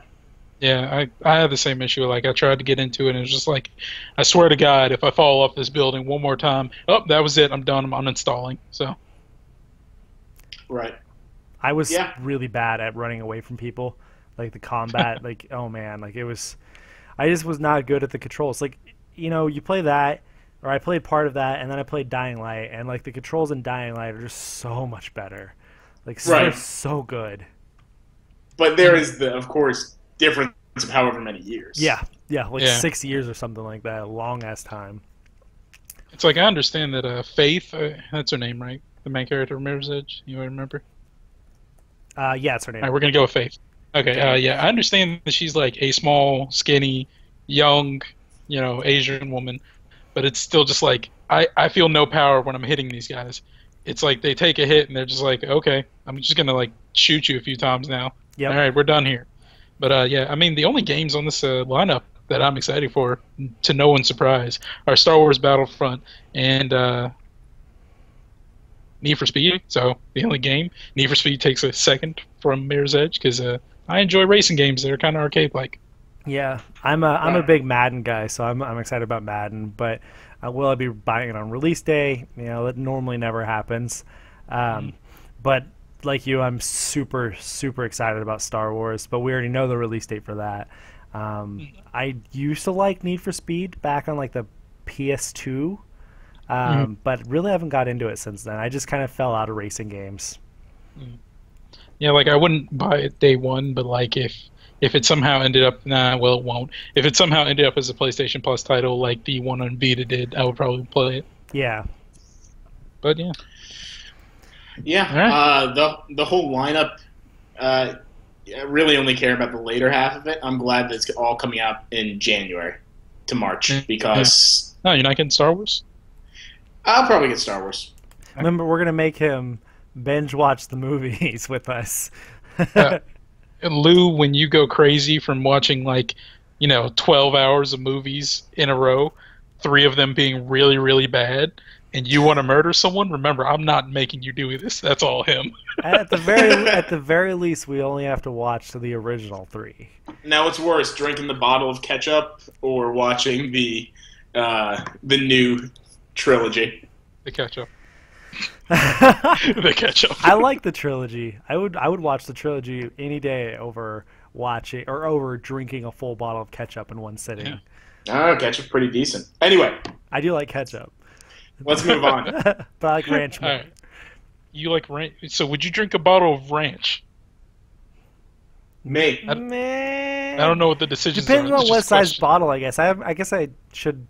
Yeah, I had the same issue. Like I tried to get into it, and it was just like, I swear to God, if I fall off this building one more time, that was it. I'm done. I'm uninstalling. So. Right. I was really bad at running away from people, like the combat. Like oh man, like I just was not good at the controls. Like you play that. Or I played part of that, and then I played Dying Light, and like the controls in Dying Light are just so much better, they're so good. But there is of course, difference of however many years. Yeah, 6 years or something like that, a long ass time. It's like I understand that Faith, that's her name, right? The main character of Mirror's Edge. You remember? Yeah, it's her name. All right, we're gonna go with Faith. Okay. I understand that she's like a small, skinny, young, Asian woman. But it's still just like, I feel no power when I'm hitting these guys. It's like they take a hit and they're just like, okay, I'm just going to like shoot you a few times now. Yep. All right, we're done here. But the only games on this lineup that I'm excited for, to no one's surprise, are Star Wars Battlefront and Need for Speed. So the only game, Need for Speed takes a second from Mirror's Edge because I enjoy racing games that are kind of arcade-like. Yeah, I'm a big Madden guy, so I'm excited about Madden. But will I be buying it on release day? That normally never happens. But like you, I'm super excited about Star Wars. But we already know the release date for that. I used to like Need for Speed back on like the PS2, but really haven't got into it since then. I just kind of fell out of racing games. Yeah, like I wouldn't buy it day one, but like if it somehow ended up, well, it won't. If it somehow ended up as a PlayStation Plus title, like the one on Vita did, I would probably play it. Yeah. But yeah. Yeah. Right. The whole lineup. I really only care about the later half of it. I'm glad that it's all coming out in January to March because. No, you're not getting Star Wars? I'll probably get Star Wars. Remember, we're gonna make him binge watch the movies with us. And Lou, when you go crazy from watching 12 hours of movies in a row, 3 of them being really, really bad, and you want to murder someone, remember, I'm not making you do this. That's all him. At the very least, we only have to watch the original 3. Now, what's worse, drinking the bottle of ketchup or watching the new trilogy? The ketchup. The ketchup. I like the trilogy. I would watch the trilogy any day over watching or over drinking a full bottle of ketchup in one sitting. Yeah. Oh, ketchup's pretty decent. Anyway, I do like ketchup. Let's move on. But I like ranch more. All right. You like ranch? So would you drink a bottle of ranch? Me. I don't know what the decisions Depends are. on what size bottle, I guess. I guess I should.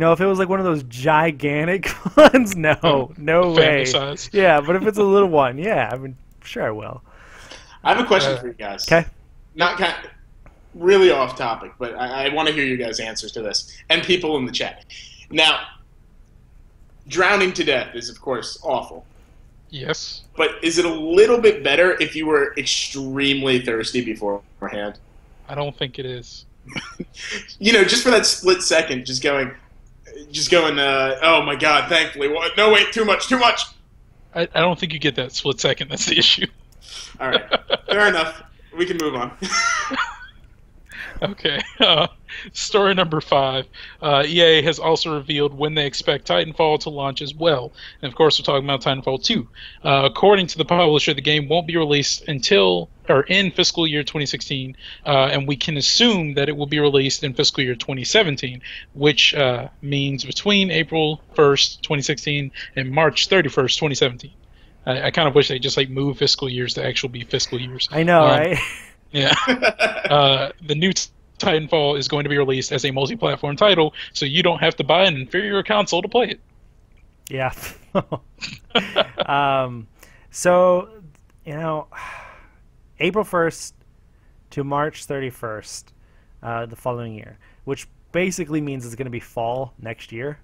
If it was like one of those gigantic ones, no Family way. size. Yeah, but if it's a little one, yeah, I mean, sure I will. I have a question for you guys. Okay. Not really off topic, but I want to hear you guys' answers to this, and people in the chat. Now, drowning to death is, of course, awful. Yes. But is it a little bit better if you were extremely thirsty beforehand? I don't think it is. Just for that split second, just going, oh my god, thankfully. What? No, wait, too much. I don't think you get that split second. That's the issue. All right. Fair enough. We can move on. Okay. Story number 5. EA has also revealed when they expect Titanfall to launch as well. And of course, we're talking about Titanfall 2. According to the publisher, the game won't be released in fiscal year 2016, and we can assume that it will be released in fiscal year 2017, which means between April 1st, 2016 and March 31st, 2017. I kind of wish they just move fiscal years to actually be fiscal years. I know, right? Yeah. The new Titanfall is going to be released as a multi-platform title, so you don't have to buy an inferior console to play it. Yeah. So, April 1st to March 31st the following year, which basically means it's going to be fall next year.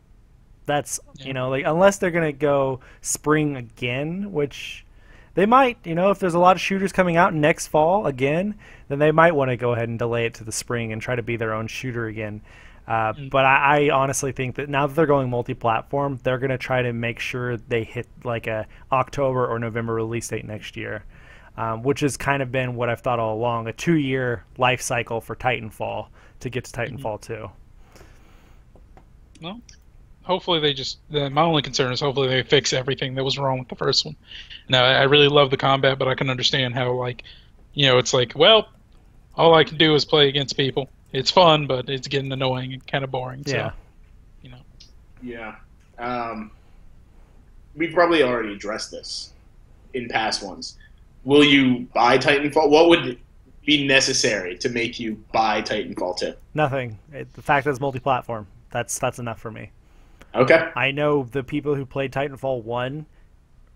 That's, unless they're going to go spring again, which they might, if there's a lot of shooters coming out next fall again, then they might want to go ahead and delay it to the spring and try to be their own shooter again. But I honestly think that now that they're going multi-platform, they're going to try to make sure they hit a October or November release date next year, which has kind of been what I've thought all along, a 2-year life cycle for Titanfall to get to Titanfall 2. Well, hopefully my only concern is hopefully they fix everything that was wrong with the first one. Now, I really love the combat, but I can understand how, it's well, all I can do is play against people. It's fun, but it's getting annoying and kind of boring. Yeah. So, Yeah. We've probably already addressed this in past ones. Will you buy Titanfall? What would be necessary to make you buy Titanfall 2? Nothing. The fact that it's multi-platform, that's enough for me. Okay. I know the people who played Titanfall 1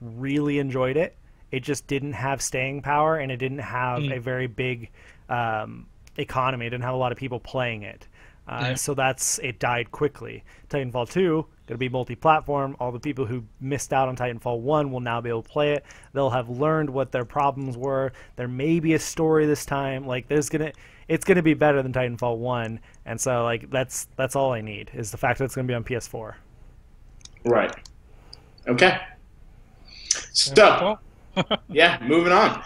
really enjoyed it. It just didn't have staying power, and it didn't have a very big economy. It didn't have a lot of people playing it. So it died quickly. Titanfall 2, going to be multi-platform. All the people who missed out on Titanfall 1 will now be able to play it. They'll have learned what their problems were. There may be a story this time. It's going to be better than Titanfall 1. And so that's all I need is the fact that it's going to be on PS4. Right. Okay. So, yeah, moving on.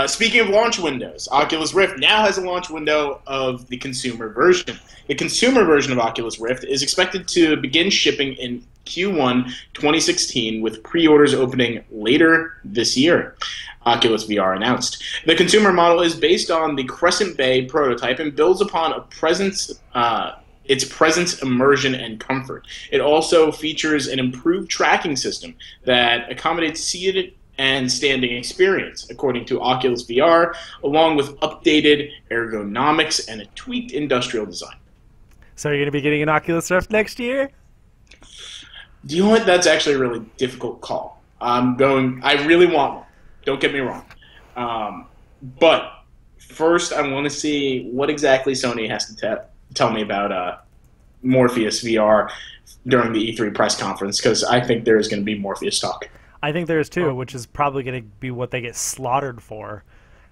Speaking of launch windows, Oculus Rift now has a launch window of the consumer version. The consumer version of Oculus Rift is expected to begin shipping in Q1 2016, with pre-orders opening later this year, Oculus VR announced. The consumer model is based on the Crescent Bay prototype and builds upon a presence its presence, immersion, and comfort. It also features an improved tracking system that accommodates seated and standing experience, according to Oculus VR, along with updated ergonomics and a tweaked industrial design. So you're going to be getting an Oculus Rift next year? Do you know what? That's actually a really difficult call. I really want one. Don't get me wrong. But first, I want to see what exactly Sony has to tell me about Morpheus VR during the E3 press conference, because I think there is going to be Morpheus talk. I think there is too, which is probably going to be what they get slaughtered for.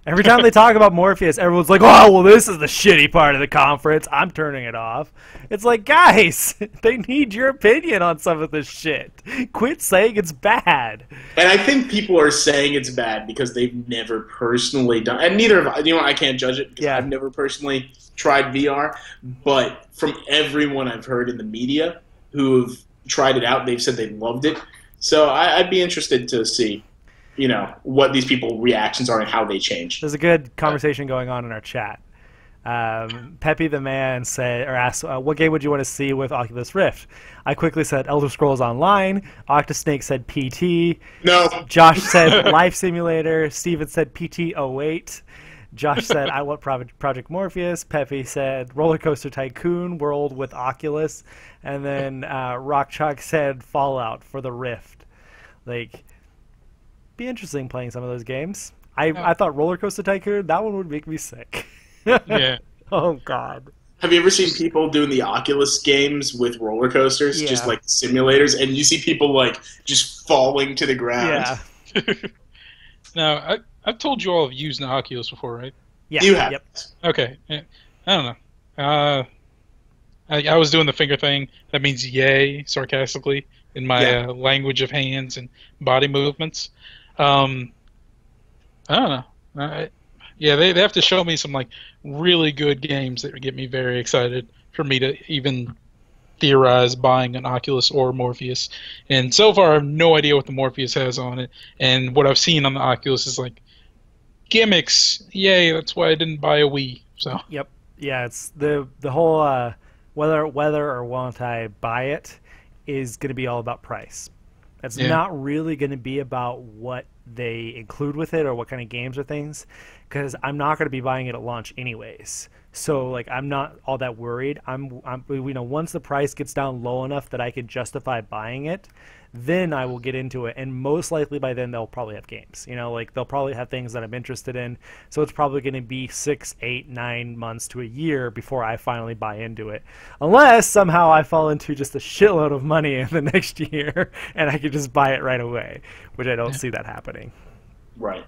Every time they talk about Morpheus, everyone's like, oh, well, this is the shitty part of the conference. I'm turning it off. It's like, guys, they need your opinion on some of this shit. Quit saying it's bad. And I think people are saying it's bad because they've never personally done, and neither have, I can't judge it because I've never personally tried VR, but from everyone I've heard in the media who've tried it out, they've said they loved it. So I'd be interested to see what these people's reactions are and how they change. There's a good conversation going on in our chat. Peppy the Man asked, what game would you want to see with Oculus Rift? I quickly said Elder Scrolls Online. Octosnake said PT. No. Josh said Life Simulator. Steven said PT08. Josh said, I want Project Morpheus. Peppy said Roller Coaster Tycoon World with Oculus. And then Rock Chalk said Fallout for the Rift. Be interesting playing some of those games. I thought Roller Coaster Tycoon, that one would make me sick. Yeah. Oh, God. Have you ever seen people doing the Oculus games with roller coasters, just like simulators, and you see people just falling to the ground? Yeah. Now, I've told you all I've used an Oculus before, right? Yeah. You have. Yep. Okay. I don't know. I was doing the finger thing. That means yay, sarcastically, in my language of hands and body movements. I don't know. They have to show me some really good games that would get me very excited for me to even theorize buying an Oculus or Morpheus. And so far, I have no idea what the Morpheus has on it. And what I've seen on the Oculus is gimmicks. Yay! That's why I didn't buy a Wii. So. Yep. Yeah. It's the whole whether or won't I buy it is going to be all about price. It's not really going to be about what they include with it or what kind of games or things, because I'm not going to be buying it at launch anyways. So I'm not all that worried. I'm once the price gets down low enough that I can justify buying it, then I will get into it, and most likely by then they'll probably have games. They'll probably have things that I'm interested in. So it's probably going to be 6, 8, 9 months to a year before I finally buy into it, unless somehow I fall into just a shitload of money in the next year and I could just buy it right away, which I don't see that happening. Right.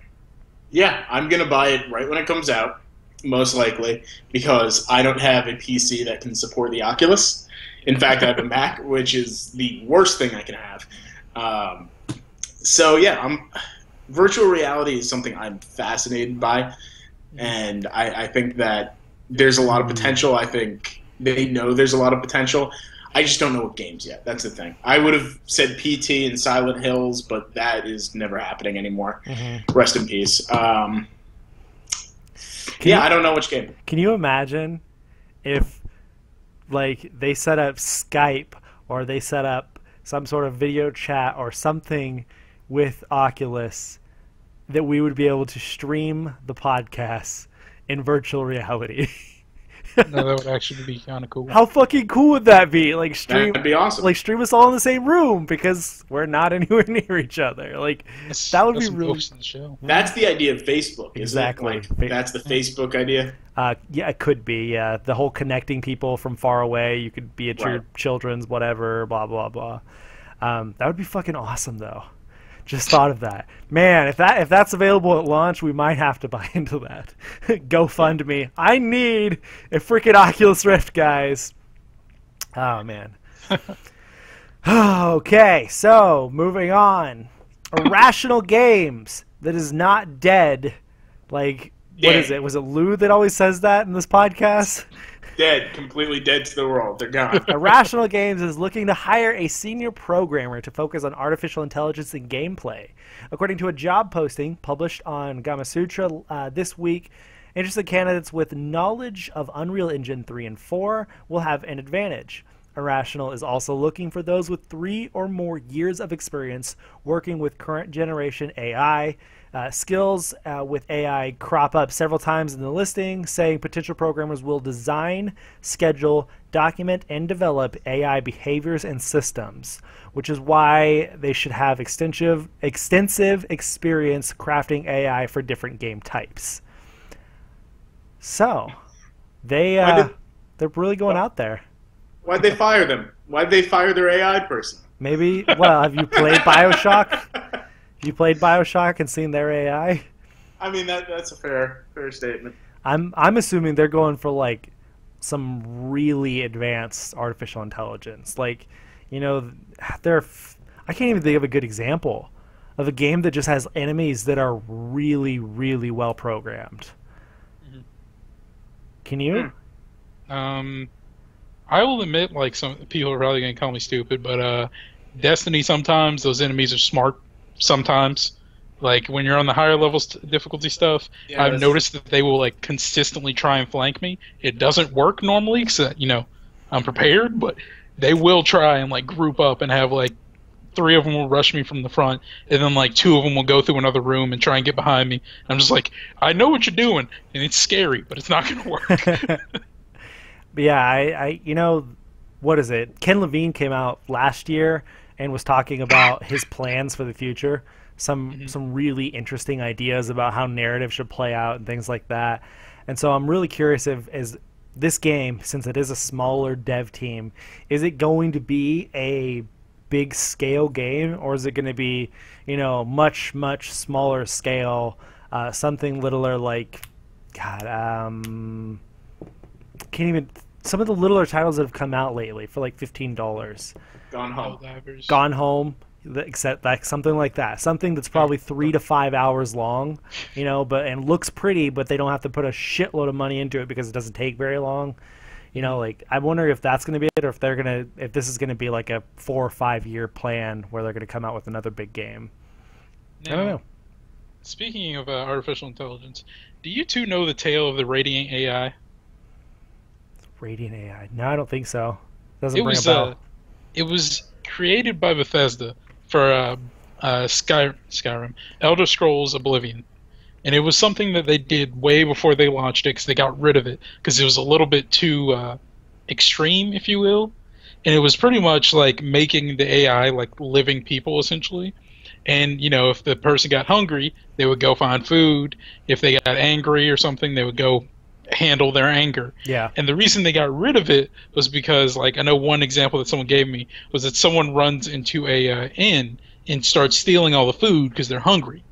Yeah, I'm going to buy it right when it comes out, most likely, because I don't have a PC that can support the Oculus. In fact, I have a Mac, which is the worst thing I can have. Virtual reality is something I'm fascinated by, and I think that there's a lot of potential. I think they know there's a lot of potential. I just don't know what games yet. That's the thing. I would have said PT and Silent Hills, but that is never happening anymore. Mm-hmm. Rest in peace. I don't know which game. Can you imagine if they set up Skype or they set up some sort of video chat or something with Oculus that we would be able to stream the podcast in virtual reality? No, that would actually be kind of cool. How fucking cool would that be? That'd be awesome. Stream us all in the same room because we're not anywhere near each other. That would be really. That's the idea of Facebook. Exactly. That's the Facebook idea. Yeah, it could be. Yeah, the whole connecting people from far away. You could be at your children's whatever. Blah blah blah. That would be fucking awesome, though. Just thought of that. Man, if that's available at launch, we might have to buy into that. GoFundMe. I need a freaking Oculus Rift, guys. Oh, man. Okay, so moving on. Irrational Games that is not dead. What is it? Was it Lou that always says that in this podcast? Dead, completely dead to the world. They're gone. Irrational Games is looking to hire a senior programmer to focus on artificial intelligence and gameplay. According to a job posting published on Gamasutra this week, Interested candidates with knowledge of Unreal Engine 3 and 4 will have an advantage. Irrational is also looking for those with 3 or more years of experience working with current generation AI. Skills with AI crop up several times in the listing, saying potential programmers will design, schedule, document, and develop AI behaviors and systems, which is why they should have extensive experience crafting AI for different game types. So, they're really going out there. Why'd they fire them? Why'd they fire their AI person? Maybe. Well, have you played BioShock? Have you played BioShock and seen their AI? I mean, that's a fair statement. I'm assuming they're going for like some really advanced artificial intelligence. Like, you know, I can't even think of a good example of a game that just has enemies that are really, really well programmed. Mm-hmm. Can you? I will admit, like, some people are probably going to call me stupid, but Destiny, sometimes those enemies are smart. Sometimes, like when you're on the higher levels difficulty stuff, yeah, I've noticed that they will like consistently try and flank me. It doesn't work normally because I'm prepared, but they will try and like group up and have like 3 of them will rush me from the front, and then like 2 of them will go through another room and try and get behind me. I'm just like, I know what you're doing, and it's scary, but it's not going to work. But yeah, I what is it? Ken Levine came out last year and was talking about his plans for the future, some really interesting ideas about how narrative should play out and things like that. And so I'm really curious if this game, since it is a smaller dev team, is it going to be a big scale game, or is it going to be, much smaller scale, something littler like, some of the littler titles that have come out lately for like $15. Gone Home, except like something like that. Something that's probably 3 to 5 hours long, and looks pretty, but they don't have to put a shitload of money into it because it doesn't take very long. Like I wonder if that's going to be it, or if this is going to be like a 4 or 5 year plan where they're going to come out with another big game. Now, I don't know. Speaking of artificial intelligence, do you two know the tale of the Radiant AI? Radiant AI? No, I don't think so. Doesn't ring a bell. It was created by Bethesda for Skyrim, Elder Scrolls Oblivion. And it was something that they did way before they launched it because they got rid of it because it was a little bit too extreme, if you will. And it was pretty much like making the AI like living people, essentially. And, if the person got hungry, they would go find food. If they got angry or something, they would go handle their anger. Yeah. And the reason they got rid of it was because, like, I know one example that someone gave me was that someone runs into a inn and starts stealing all the food because they're hungry.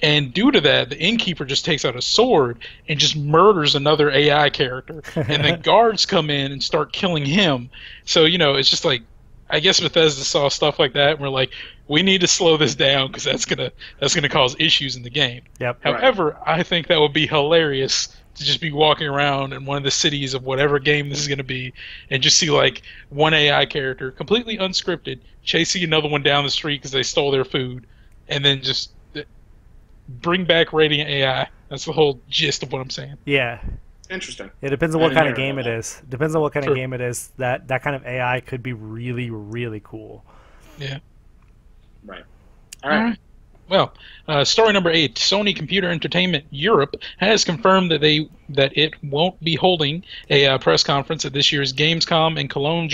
And due to that, the innkeeper just takes out a sword and just murders another AI character. And then guards come in and start killing him. So, it's just like, I guess Bethesda saw stuff like that and we're like, we need to slow this down because that's gonna cause issues in the game. Yep. However, I think that would be hilarious to just be walking around in one of the cities of whatever game this is going to be and just see like one AI character completely unscripted chasing another one down the street because they stole their food, and then just bring back Radiant AI. That's the whole gist of what I'm saying. Yeah. Interesting. It depends on what kind of game it is. Depends on what kind of game it is. That kind of AI could be really, really cool. Yeah. Right. All right. Well, story number 8. Sony Computer Entertainment Europe has confirmed that it won't be holding a press conference at this year's Gamescom in Cologne,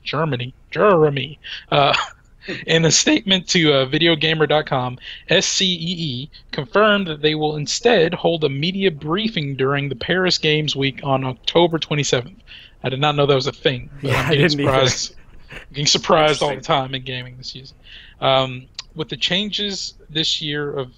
Germany. In a statement to videogamer.com, SCEE confirmed that they will instead hold a media briefing during the Paris Games Week on October 27th. I did not know that was a thing. But yeah, I'm getting surprised all the time in gaming this season. With the changes this year of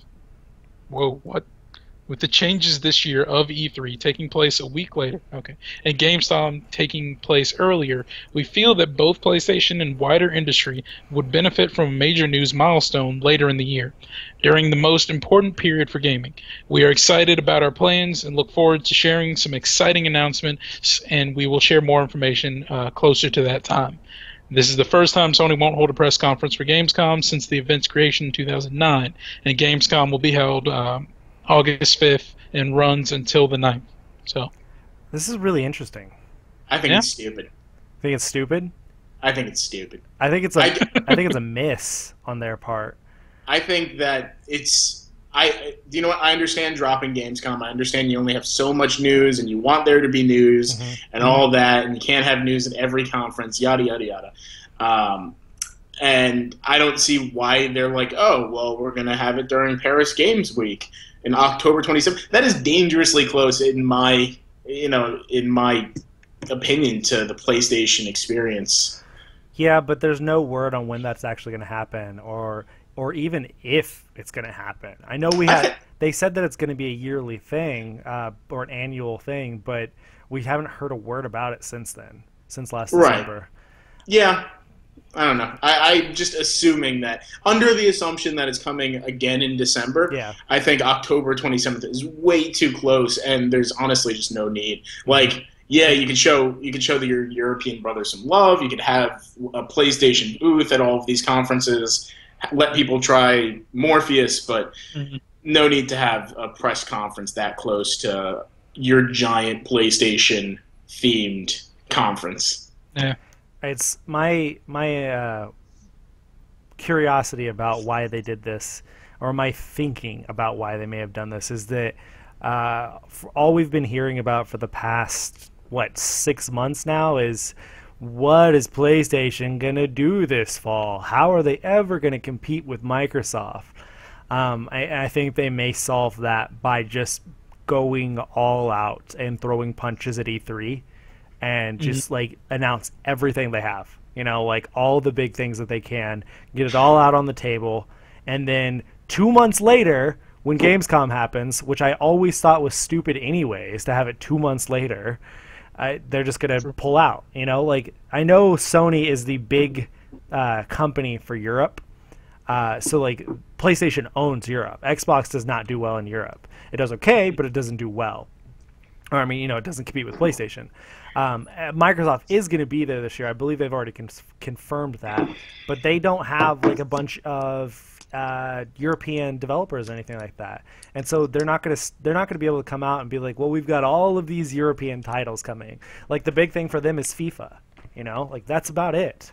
E3 taking place a week later, and Gamescom taking place earlier, we feel that both PlayStation and wider industry would benefit from a major news milestone later in the year, during the most important period for gaming. We are excited about our plans and look forward to sharing some exciting announcements, and we will share more information closer to that time. This is the first time Sony won't hold a press conference for Gamescom since the event's creation in 2009, and Gamescom will be held August 5th and runs until the 9th. So This is really interesting. I think Yeah. it's stupid. Think it's stupid? I think it's stupid. I think it's like I think it's a miss on their part. I think that it's. Do you know what? I understand dropping Gamescom. I understand you only have so much news, and you want there to be news and all that, and you can't have news at every conference. Yada yada yada. And I don't see why they're like, oh, well, we're gonna have it during Paris Games Week in October 27th. That is dangerously close in my opinion to the PlayStation experience. Yeah, but there's no word on when that's actually going to happen, or even if it's going to happen. I know they said that it's going to be a yearly thing or an annual thing, but we haven't heard a word about it since then, since last December. Yeah, I don't know. I'm just assuming that under the assumption that it's coming again in December. Yeah. I think October 27th is way too close, and there's honestly just no need. Like. Yeah, you could show your European brothers some love. You could have a PlayStation booth at all of these conferences. Let people try Morpheus, but no need to have a press conference that close to your giant PlayStation themed conference. Yeah, It's my curiosity about why they did this, or my thinking about why they may have done this, is that for all we've been hearing about for the past 6 months now is, what is PlayStation gonna do this fall? How are they ever gonna compete with Microsoft? I think they may solve that by just going all out and throwing punches at E3 and just like announce everything they have. You know, like all the big things that they can, get it all out on the table, and then 2 months later, when Gamescom happens, which I always thought was stupid anyways, to have it 2 months later, they're just going to pull out. You know, like I know Sony is the big company for Europe, so like PlayStation owns Europe. Xbox does not do well in Europe. It does okay, but it doesn't do well. Or I mean, you know, it doesn't compete with PlayStation. Microsoft is going to be there this year. I believe they've already confirmed that, but they don't have like a bunch of European developers or anything like that, and so they're not gonna be able to come out and be like, well, we've got all of these European titles coming. Like the big thing for them is FIFA, you know, like that's about it.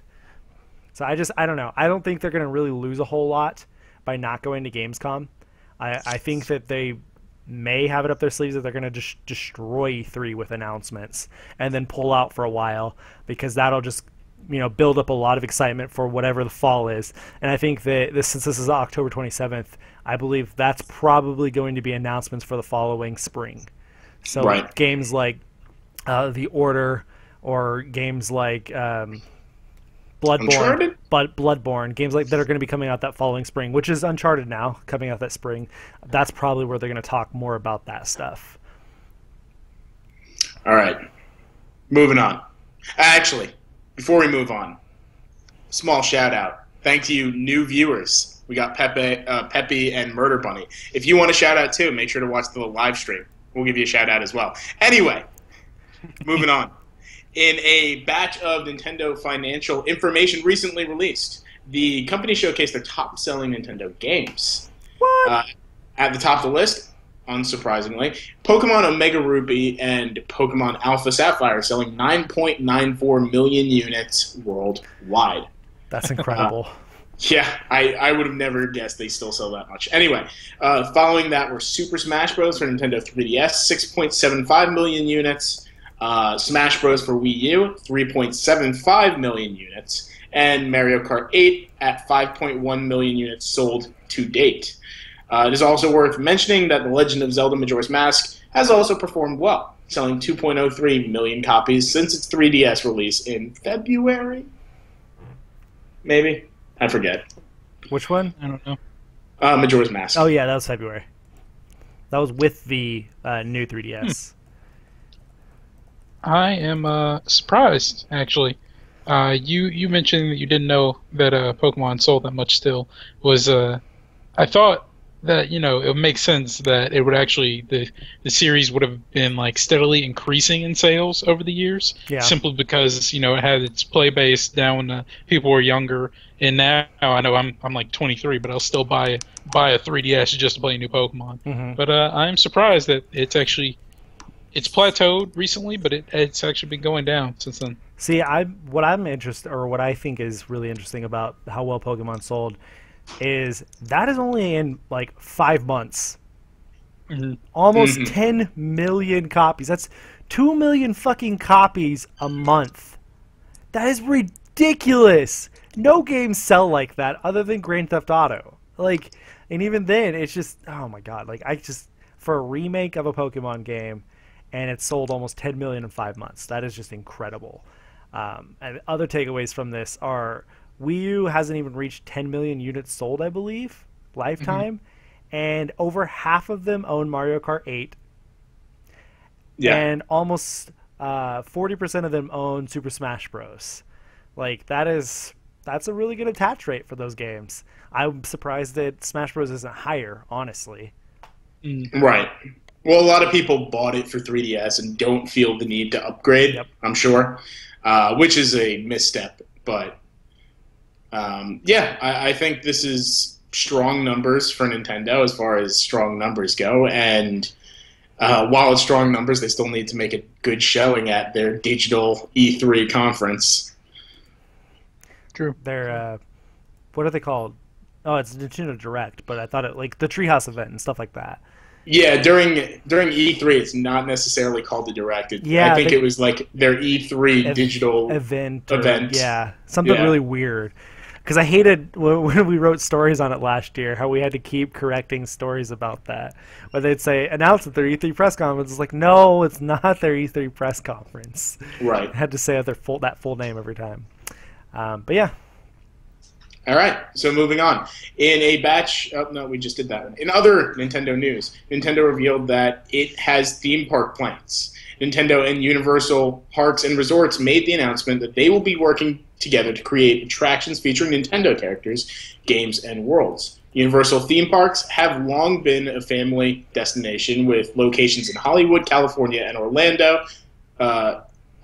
So I don't know. I don't think they're gonna really lose a whole lot by not going to Gamescom. I think that they may have it up their sleeves that they're gonna just destroy E3 with announcements and then pull out for a while, because that'll just, you know, build up a lot of excitement for whatever the fall is. And I think that since this is October 27th, I believe that's probably going to be announcements for the following spring. So Right. games like The Order, or games like Uncharted? Bloodborne, games like that are going to be coming out that following spring, which is Uncharted now, coming out that spring. That's probably where they're going to talk more about that stuff. All right. Moving on. Actually, before we move on, small shout out. Thank you, new viewers. We got Pepe and Murder Bunny. If you want a shout out too, make sure to watch the live stream. We'll give you a shout out as well. Anyway, moving on. In a batch of Nintendo financial information recently released, the company showcased their top-selling Nintendo games. What? At the top of the list, unsurprisingly, Pokemon Omega Ruby and Pokemon Alpha Sapphire selling 9.94 million units worldwide. That's incredible. Yeah, I would have never guessed they still sell that much. Anyway, following that were Super Smash Bros. For Nintendo 3DS, 6.75 million units. Smash Bros. For Wii U, 3.75 million units. And Mario Kart 8 at 5.1 million units sold to date. It is also worth mentioning that The Legend of Zelda Majora's Mask has also performed well, selling 2.03 million copies since its 3DS release in February? Maybe? I forget. Which one? I don't know. Majora's Mask. Oh yeah, that was February. That was with the new 3DS. I am surprised, actually. You mentioned that you didn't know that Pokemon sold that much still. I thought that it makes sense that it would actually the series would have been like steadily increasing in sales over the years, simply because it had its play base down when people were younger, and now I know I'm like 23, but I'll still buy a 3DS just to play a new Pokemon. Mm-hmm. But I'm surprised that it's plateaued recently, but it's actually been going down since then. See, what I think is really interesting about how well Pokemon sold is that is only in like 5 months. Mm-hmm. Almost 10 million copies. That's 2 million fucking copies a month. That is ridiculous. No games sell like that other than Grand Theft Auto. Like, and even then, it's just, oh my god. Like, for a remake of a Pokemon game, and it sold almost 10 million in 5 months. That is just incredible. And other takeaways from this are Wii U hasn't even reached 10 million units sold, I believe, lifetime, and over half of them own Mario Kart 8. Yeah. And almost 40% of them own Super Smash Bros. Like, that's a really good attach rate for those games. I'm surprised that Smash Bros isn't higher, honestly. Right. Well, a lot of people bought it for 3DS and don't feel the need to upgrade, I'm sure, which is a misstep. But, I think this is strong numbers for Nintendo as far as strong numbers go. And while it's strong numbers, they still need to make a good showing at their digital E3 conference. True. They're, what are they called? Oh, it's Nintendo Direct, but I thought it, like, the Treehouse event and stuff like that. Yeah, during E3, it's not necessarily called the Direct. I think it was like their E3 digital event. Yeah, something really weird. Because I hated when we wrote stories on it last year, how we had to keep correcting stories about that. Where they'd say, announce at their E3 press conference. It's like, no, it's not their E3 press conference. Right. I had to say that full name every time. But yeah. All right, so moving on. In a batch... Oh, no, we just did that one. In other Nintendo news, Nintendo revealed that it has theme park plans. Nintendo and Universal Parks and Resorts made the announcement that they will be working together to create attractions featuring Nintendo characters, games, and worlds. Universal theme parks have long been a family destination with locations in Hollywood, California, and Orlando,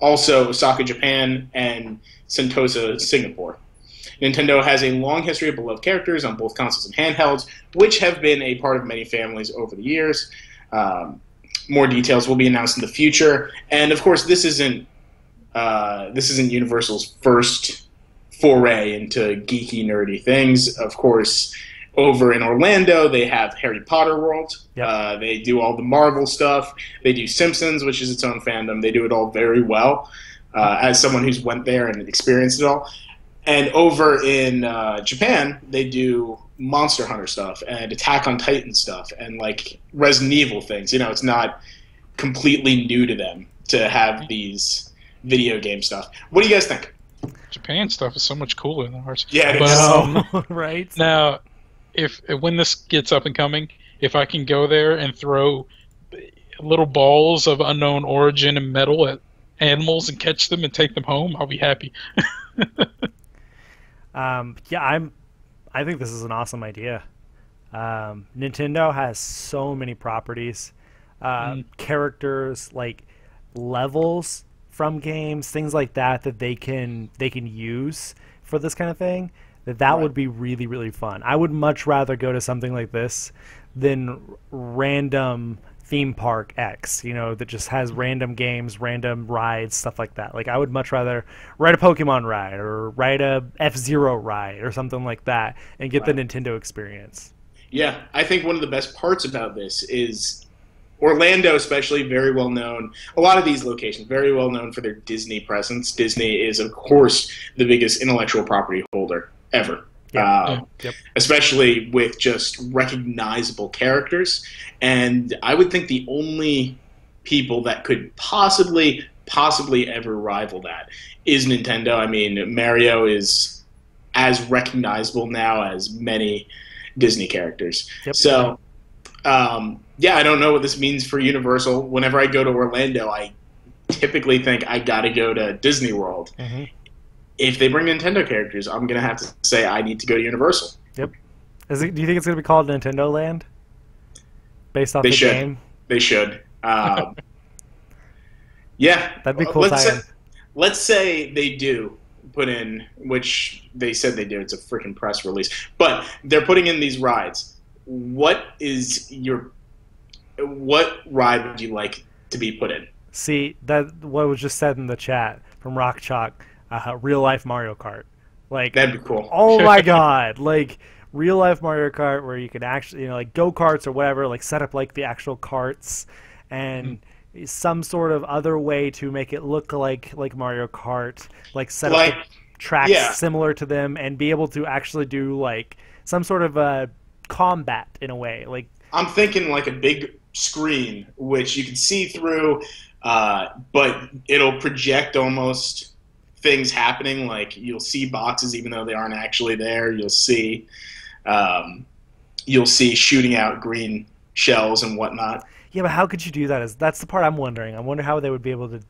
also Osaka, Japan, and Sentosa, Singapore. Nintendo has a long history of beloved characters on both consoles and handhelds, which have been a part of many families over the years. More details will be announced in the future, and of course, this isn't Universal's first foray into geeky, nerdy things. Of course, over in Orlando, they have Harry Potter World. Yep. They do all the Marvel stuff. They do Simpsons, which is its own fandom. They do it all very well. As someone who's went there and experienced it all. And over in Japan, they do Monster Hunter stuff and Attack on Titan stuff and like Resident Evil things. It's not completely new to them to have these video game stuff. What do you guys think? Japan stuff is so much cooler than ours. Yeah, but, right. Now, when this gets up and coming, if I can go there and throw little balls of unknown origin and metal at animals and catch them and take them home, I'll be happy. I think this is an awesome idea. Nintendo has so many properties, characters, like levels from games, things like that they can use for this kind of thing. That would be really, really fun. I would much rather go to something like this than random theme park X, that just has random games, random rides, stuff like that. Like, I would much rather ride a Pokemon ride or ride a F-Zero ride or something like that and get the Nintendo experience. Yeah, I think one of the best parts about this is Orlando, especially, very well known. A lot of these locations, very well known for their Disney presence. Disney is, of course, the biggest intellectual property holder ever. Especially with just recognizable characters. And I would think the only people that could possibly ever rival that is Nintendo. I mean, Mario is as recognizable now as many Disney characters. So, I don't know what this means for Universal. Whenever I go to Orlando, I typically think I got to go to Disney World. Mm-hmm. If they bring Nintendo characters, I'm going to have to say I need to go to Universal. Yep. Do you think it's going to be called Nintendo Land? based off They the should. game. They should. Yeah. That'd be cool. Let's say they do put in, which they said they do. It's a freaking press release. But they're putting in these rides. What ride would you like to be put in? See, that what was just said in the chat from Rock Chalk, real life Mario Kart. Like, that'd be cool. Oh my god! Like real life Mario Kart, where you can actually, like go karts or whatever, like set up like the actual carts, and some sort of other way to make it look like Mario Kart, like set up the tracks similar to them, and be able to actually do like some sort of combat in a way. Like, I'm thinking like a big screen which you can see through, but it'll project almost things happening. Like you'll see boxes even though they aren't actually there. You'll see shooting out green shells and whatnot. Yeah, but how could you do that? That's the part I'm wondering. I wonder how they would be able to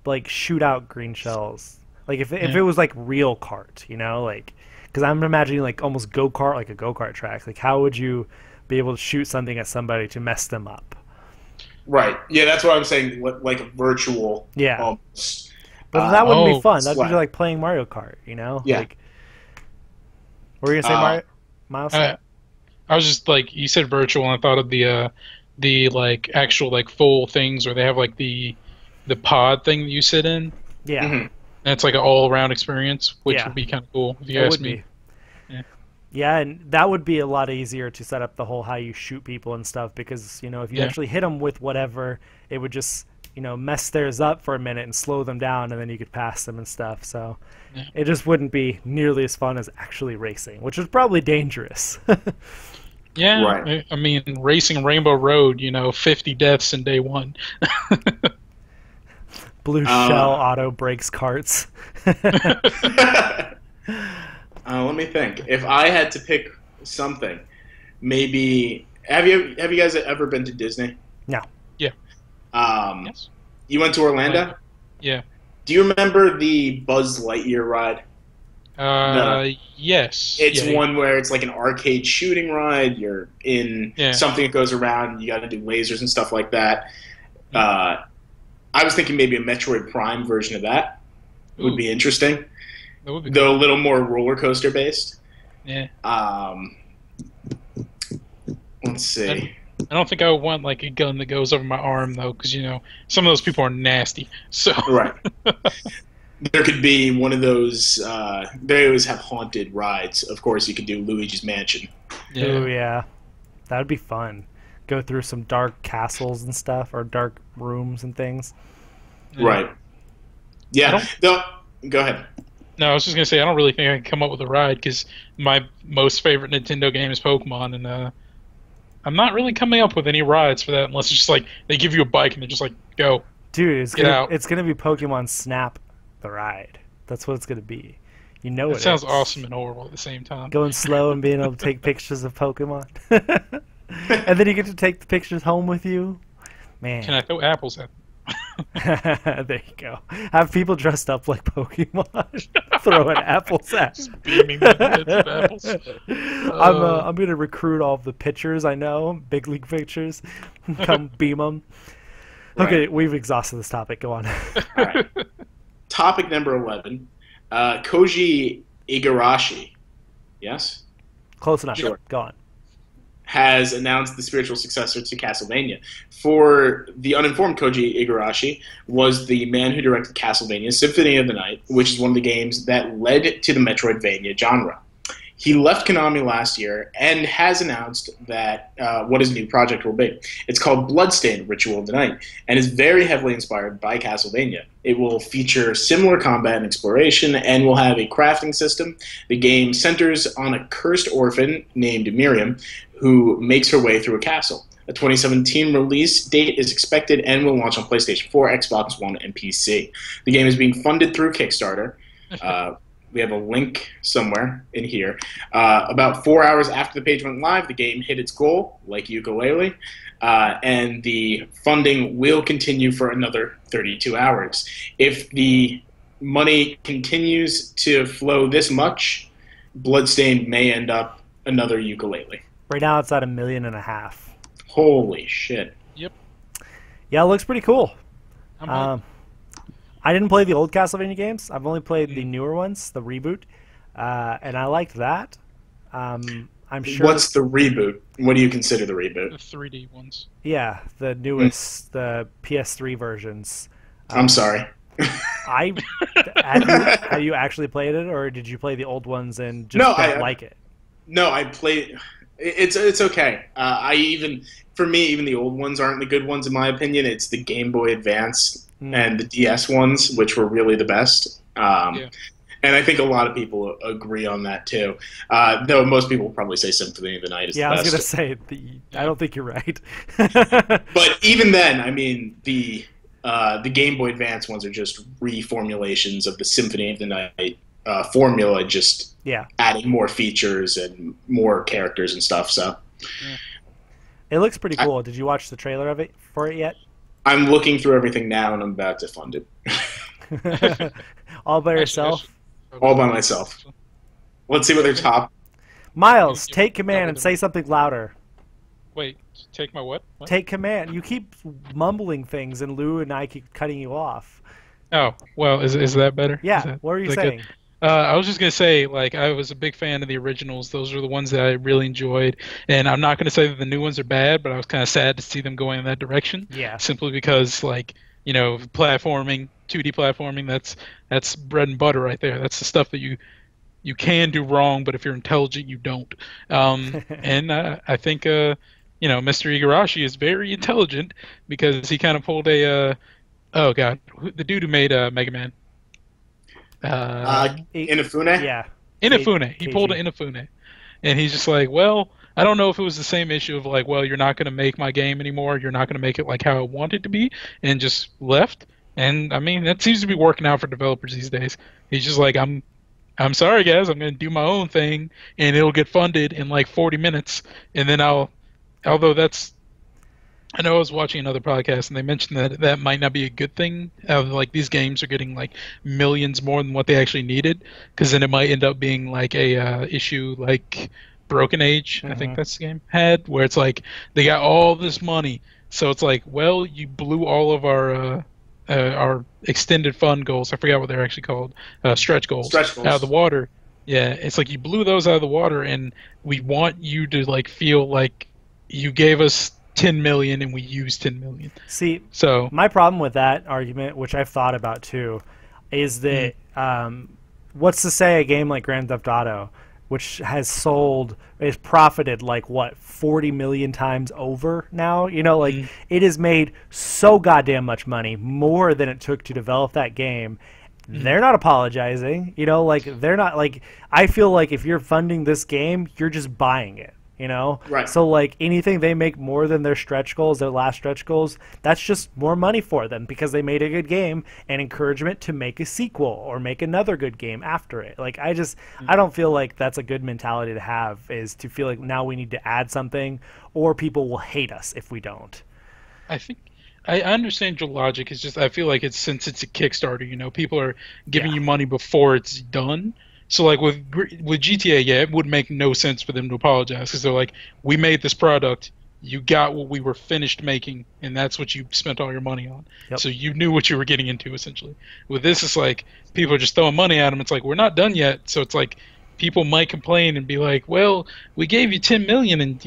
like shoot out green shells. Like if it was like real kart, you know, like, because I'm imagining like almost go-kart, like a go-kart track. Like how would you be able to shoot something at somebody to mess them up? Right. Yeah, that's what I'm saying. Like a virtual. Yeah. Almost. But that wouldn't be fun. That'd be like playing Mario Kart, you know? Yeah. Like, what were you gonna say, Mario? Miles? I was just like, you said virtual, and I thought of the like actual like full things where they have like the pod thing that you sit in. Yeah. Mm-hmm. And it's like an all-around experience, which would be kind of cool if you ask me. Yeah, and that would be a lot easier to set up the whole how you shoot people and stuff, because, you know, if you actually hit them with whatever, it would just, you know, mess theirs up for a minute and slow them down, and then you could pass them and stuff. So it just wouldn't be nearly as fun as actually racing, which is probably dangerous. Yeah, right. I mean, racing Rainbow Road, you know, 50 deaths in day one. Blue Shell auto breaks carts. Let me think. If I had to pick something, maybe have you guys ever been to Disney? No. Yeah. Yes. You went to Orlando? Yeah. Do you remember the Buzz Lightyear ride? Yes. It's one where it's like an arcade shooting ride. You're in something that goes around. You got to do lasers and stuff like that. I was thinking maybe a Metroid Prime version of that would be interesting. That would be though cool. A little more roller coaster based. Yeah. Let's see. I don't think I would want like a gun that goes over my arm though, because you know some of those people are nasty. So right. There could be one of those. They always have haunted rides. Of course, you could do Luigi's Mansion. Yeah. Ooh, yeah, that would be fun. Go through some dark castles and stuff, or dark rooms and things. Right. Yeah. Go ahead. No, I was just gonna say I don't really think I can come up with a ride because my most favorite Nintendo game is Pokemon, and I'm not really coming up with any rides for that unless it's just like they give you a bike and they're just like go. Dude, it's gonna be Pokemon Snap, the ride. That's what it's gonna be. You know it sounds awesome and horrible at the same time. Going slow and being able to take pictures of Pokemon. And then you get to take the pictures home with you. Man. Can I throw apples at them? There you go. Have people dressed up like Pokemon throwing apples at them. Just beaming the heads of apples. I'm going to recruit all of the pitchers I know, big league pitchers. Come beam them. Okay, we've exhausted this topic. Go on. All right. Topic number 11. Koji Igarashi. Yes? Close enough. Sure. Go on. Has announced the spiritual successor to Castlevania. For the uninformed, Koji Igarashi was the man who directed Castlevania Symphony of the Night, which is one of the games that led to the Metroidvania genre. He left Konami last year and has announced that what his new project will be. It's called Bloodstained, Ritual of the Night, and is very heavily inspired by Castlevania. It will feature similar combat and exploration, and will have a crafting system. The game centers on a cursed orphan named Miriam, who makes her way through a castle. A 2017 release date is expected and will launch on PlayStation 4, Xbox One, and PC. The game is being funded through Kickstarter. We have a link somewhere in here. About 4 hours after the page went live, the game hit its goal, like Yooka-Laylee, and the funding will continue for another 32 hours. If the money continues to flow this much, Bloodstained may end up another Yooka-Laylee. Right now it's at $1.5 million. Holy shit. Yep. Yeah, it looks pretty cool. I'm I didn't play the old Castlevania games. I've only played the newer ones, the reboot, and I liked that. I'm sure. What's the reboot? What do you consider the reboot? the 3D ones. Yeah, the newest, the PS3 versions. I'm sorry. Have you actually played it, or did you play the old ones and just don't like it? No, I played. It's okay. For me, even the old ones aren't the good ones in my opinion. It's the Game Boy Advance and the DS ones, which were really the best. And I think a lot of people agree on that too. Though most people will probably say Symphony of the Night is the best. I was gonna say I don't think you're right. But even then, I mean the Game Boy Advance ones are just reformulations of the Symphony of the Night formula, just adding more features and more characters and stuff. So it looks pretty cool. Did you watch the trailer for it yet? I'm looking through everything now, and I'm about to fund it. All by yourself? All by myself. Let's see what they're top. Miles, take command and say something louder. Wait, take my what? Take command. You keep mumbling things, and Lou and I keep cutting you off. Oh, well, is that better? Yeah, what were you saying? I was just going to say, like, I was a big fan of the originals. Those are the ones that I really enjoyed. And I'm not going to say that the new ones are bad, but I was kind of sad to see them going in that direction. Yeah. Simply because, like, you know, platforming, 2D platforming, that's bread and butter right there. That's the stuff that you can do wrong, but if you're intelligent, you don't. And I think, you know, Mr. Igarashi is very intelligent because he kind of pulled a, oh, God, the dude who made Mega Man. Inafune? Yeah. Inafune. He pulled an Inafune. And he's just like, well, I don't know if it was the same issue of like, well, you're not going to make my game anymore. You're not going to make it like how I want it to be, and just left. And I mean, that seems to be working out for developers these days. He's just like, I'm sorry, guys. I'm going to do my own thing, and it'll get funded in like 40 minutes. And then I know I was watching another podcast, and they mentioned that might not be a good thing. Like, these games are getting like millions more than what they actually needed, because then it might end up being like a issue like Broken Age, I think that's the game, had, where it's like they got all this money, so it's like, well, you blew all of our extended fund goals. I forgot what they're actually called, stretch goals out of the water. Yeah, it's like you blew those out of the water, and we want you to like feel like you gave us 10 million and we used 10 million. See, so my problem with that argument, which I've thought about too, is that what's to say a game like Grand Theft Auto, which has profited like what, 40 million times over now? You know, like it has made so goddamn much money, more than it took to develop that game. They're not apologizing, you know, like they're not like, I feel like if you're funding this game, you're just buying it. You know, right? So like anything they make more than their stretch goals, their last stretch goals, that's just more money for them because they made a good game and encouragement to make a sequel or make another good game after it. Like I don't feel like that's a good mentality to have, is to feel like now we need to add something or people will hate us if we don't. I think I understand your logic. It's just I feel like since it's a Kickstarter, you know, people are giving you money before it's done. So like with GTA, yeah, it would make no sense for them to apologize because they're like, we made this product, you got what we were finished making, and that's what you spent all your money on. Yep. So you knew what you were getting into essentially. With this, it's like people are just throwing money at them. It's like, we're not done yet. So it's like people might complain and be like, well, we gave you 10 million and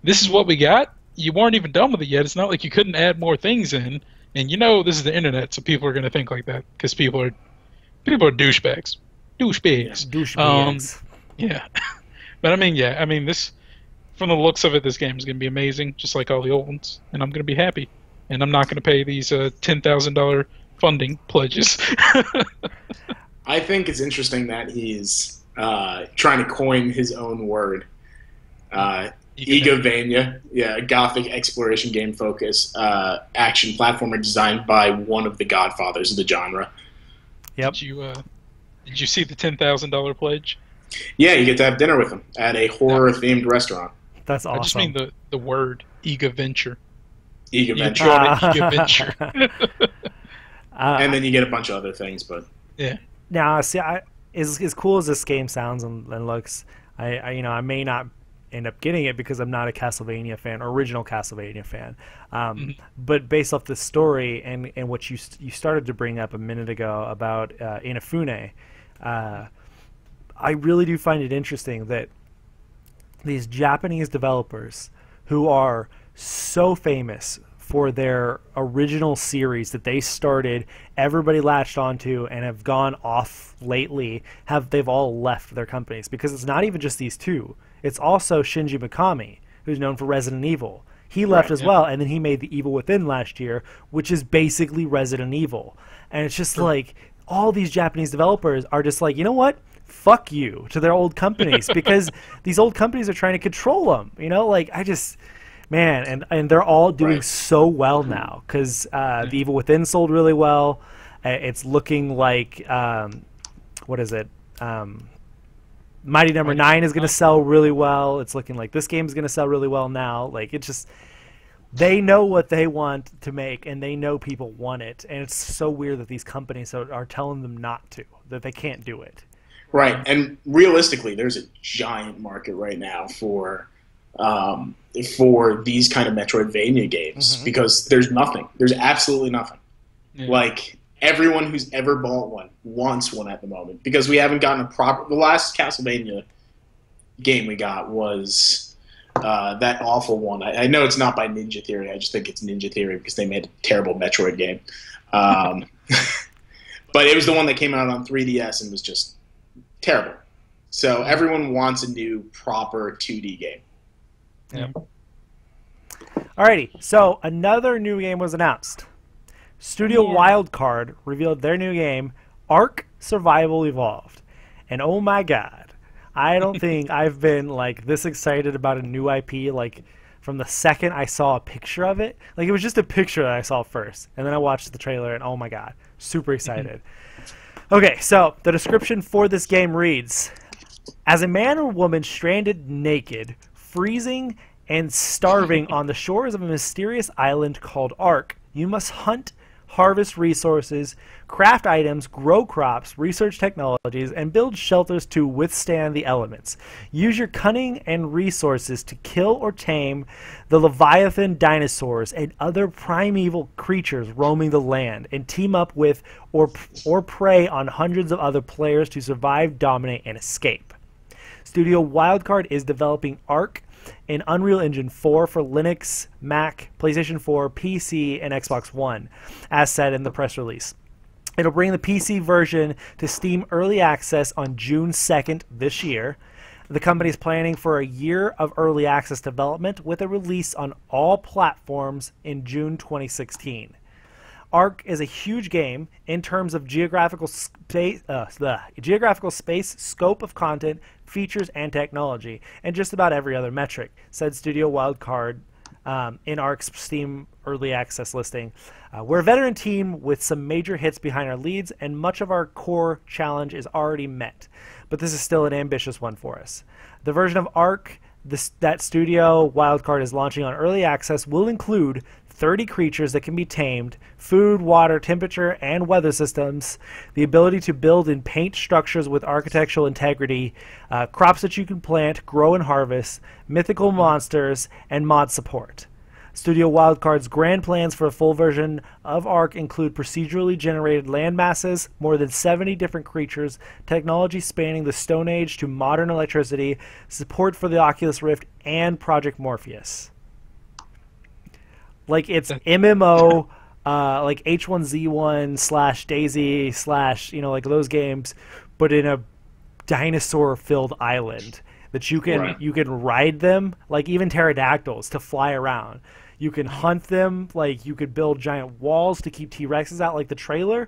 this is what we got. You weren't even done with it yet. It's not like you couldn't add more things in. And you know this is the internet, so people are going to think like that because people are douchebags. Douchebags. Yeah. But I mean, this, from the looks of it, this game is going to be amazing, just like all the old ones, and I'm going to be happy. And I'm not going to pay these $10,000 funding pledges. I think it's interesting that he's trying to coin his own word. Egovania, gothic exploration game focus, action platformer designed by one of the godfathers of the genre. Yep. Did you see the $10,000 pledge? Yeah, you get to have dinner with him at a horror-themed restaurant. That's awesome. I just mean the word Egoventure. Egoventure. And then you get a bunch of other things, but yeah. Now, see, as cool as this game sounds and looks, I may not end up getting it because I'm not a Castlevania fan, or original Castlevania fan. But based off the story and what you started to bring up a minute ago about Inafune, I really do find it interesting that these Japanese developers who are so famous for their original series that they started, everybody latched onto, and have gone off lately, they've all left their companies, because it's not even just these two. It's also Shinji Mikami, who's known for Resident Evil. He left as well, and then he made The Evil Within last year, which is basically Resident Evil. And it's just like, all these Japanese developers are just like, you know what? Fuck you to their old companies, because these old companies are trying to control them. You know, like, man, and they're all doing so well now, because The Evil Within sold really well. It's looking like, what is it? Mighty Number 9 is going to sell really well. It's looking like this game is going to sell really well now. Like, it's just, they know what they want to make, and they know people want it. And it's so weird that these companies are telling them not to, that they can't do it. Right, and realistically, there's a giant market right now for these kind of Metroidvania games, because there's nothing. There's absolutely nothing. Yeah. Like, everyone who's ever bought one wants one at the moment, because we haven't gotten a proper... The last Castlevania game we got was that awful one. I know it's not by Ninja Theory. I just think it's Ninja Theory because they made a terrible Metroid game. But it was the one that came out on 3DS and was just terrible. So everyone wants a new, proper 2D game. Yeah. Alrighty, so another new game was announced. Studio Wildcard revealed their new game, Ark Survival Evolved. And oh my god, I don't think I've been like this excited about a new IP like from the second I saw a picture of it. Like, it was just a picture that I saw first, and then I watched the trailer, and oh my god, super excited. Okay, so the description for this game reads: as a man or woman stranded naked, freezing, and starving on the shores of a mysterious island called Ark, you must hunt, harvest resources, craft items, grow crops, research technologies, and build shelters to withstand the elements. Use your cunning and resources to kill or tame the Leviathan dinosaurs and other primeval creatures roaming the land, and team up with or prey on hundreds of other players to survive, dominate, and escape. Studio Wildcard is developing Ark in Unreal Engine 4 for Linux, Mac, PlayStation 4, PC, and Xbox One, as said in the press release. It'll bring the PC version to Steam Early Access on June 2nd this year. The company is planning for a year of early access development with a release on all platforms in June 2016. Ark is a huge game in terms of geographical space, scope of content, features, and technology, and just about every other metric, said Studio Wildcard in Ark's Steam Early Access listing. We're a veteran team with some major hits behind our leads, and much of our core challenge is already met, but this is still an ambitious one for us. The version of Ark that Studio Wildcard is launching on Early Access will include 30 creatures that can be tamed, food, water, temperature, and weather systems, the ability to build and paint structures with architectural integrity, crops that you can plant, grow, and harvest, mythical monsters, and mod support. Studio Wildcard's grand plans for a full version of Ark include procedurally generated land masses, more than 70 different creatures, technology spanning the Stone Age to modern electricity, support for the Oculus Rift, and Project Morpheus. Like, it's MMO, like H1Z1 / Daisy / like those games, but in a dinosaur-filled island that you can ride them, like even pterodactyls, to fly around. You can hunt them, like you could build giant walls to keep T-Rexes out. Like the trailer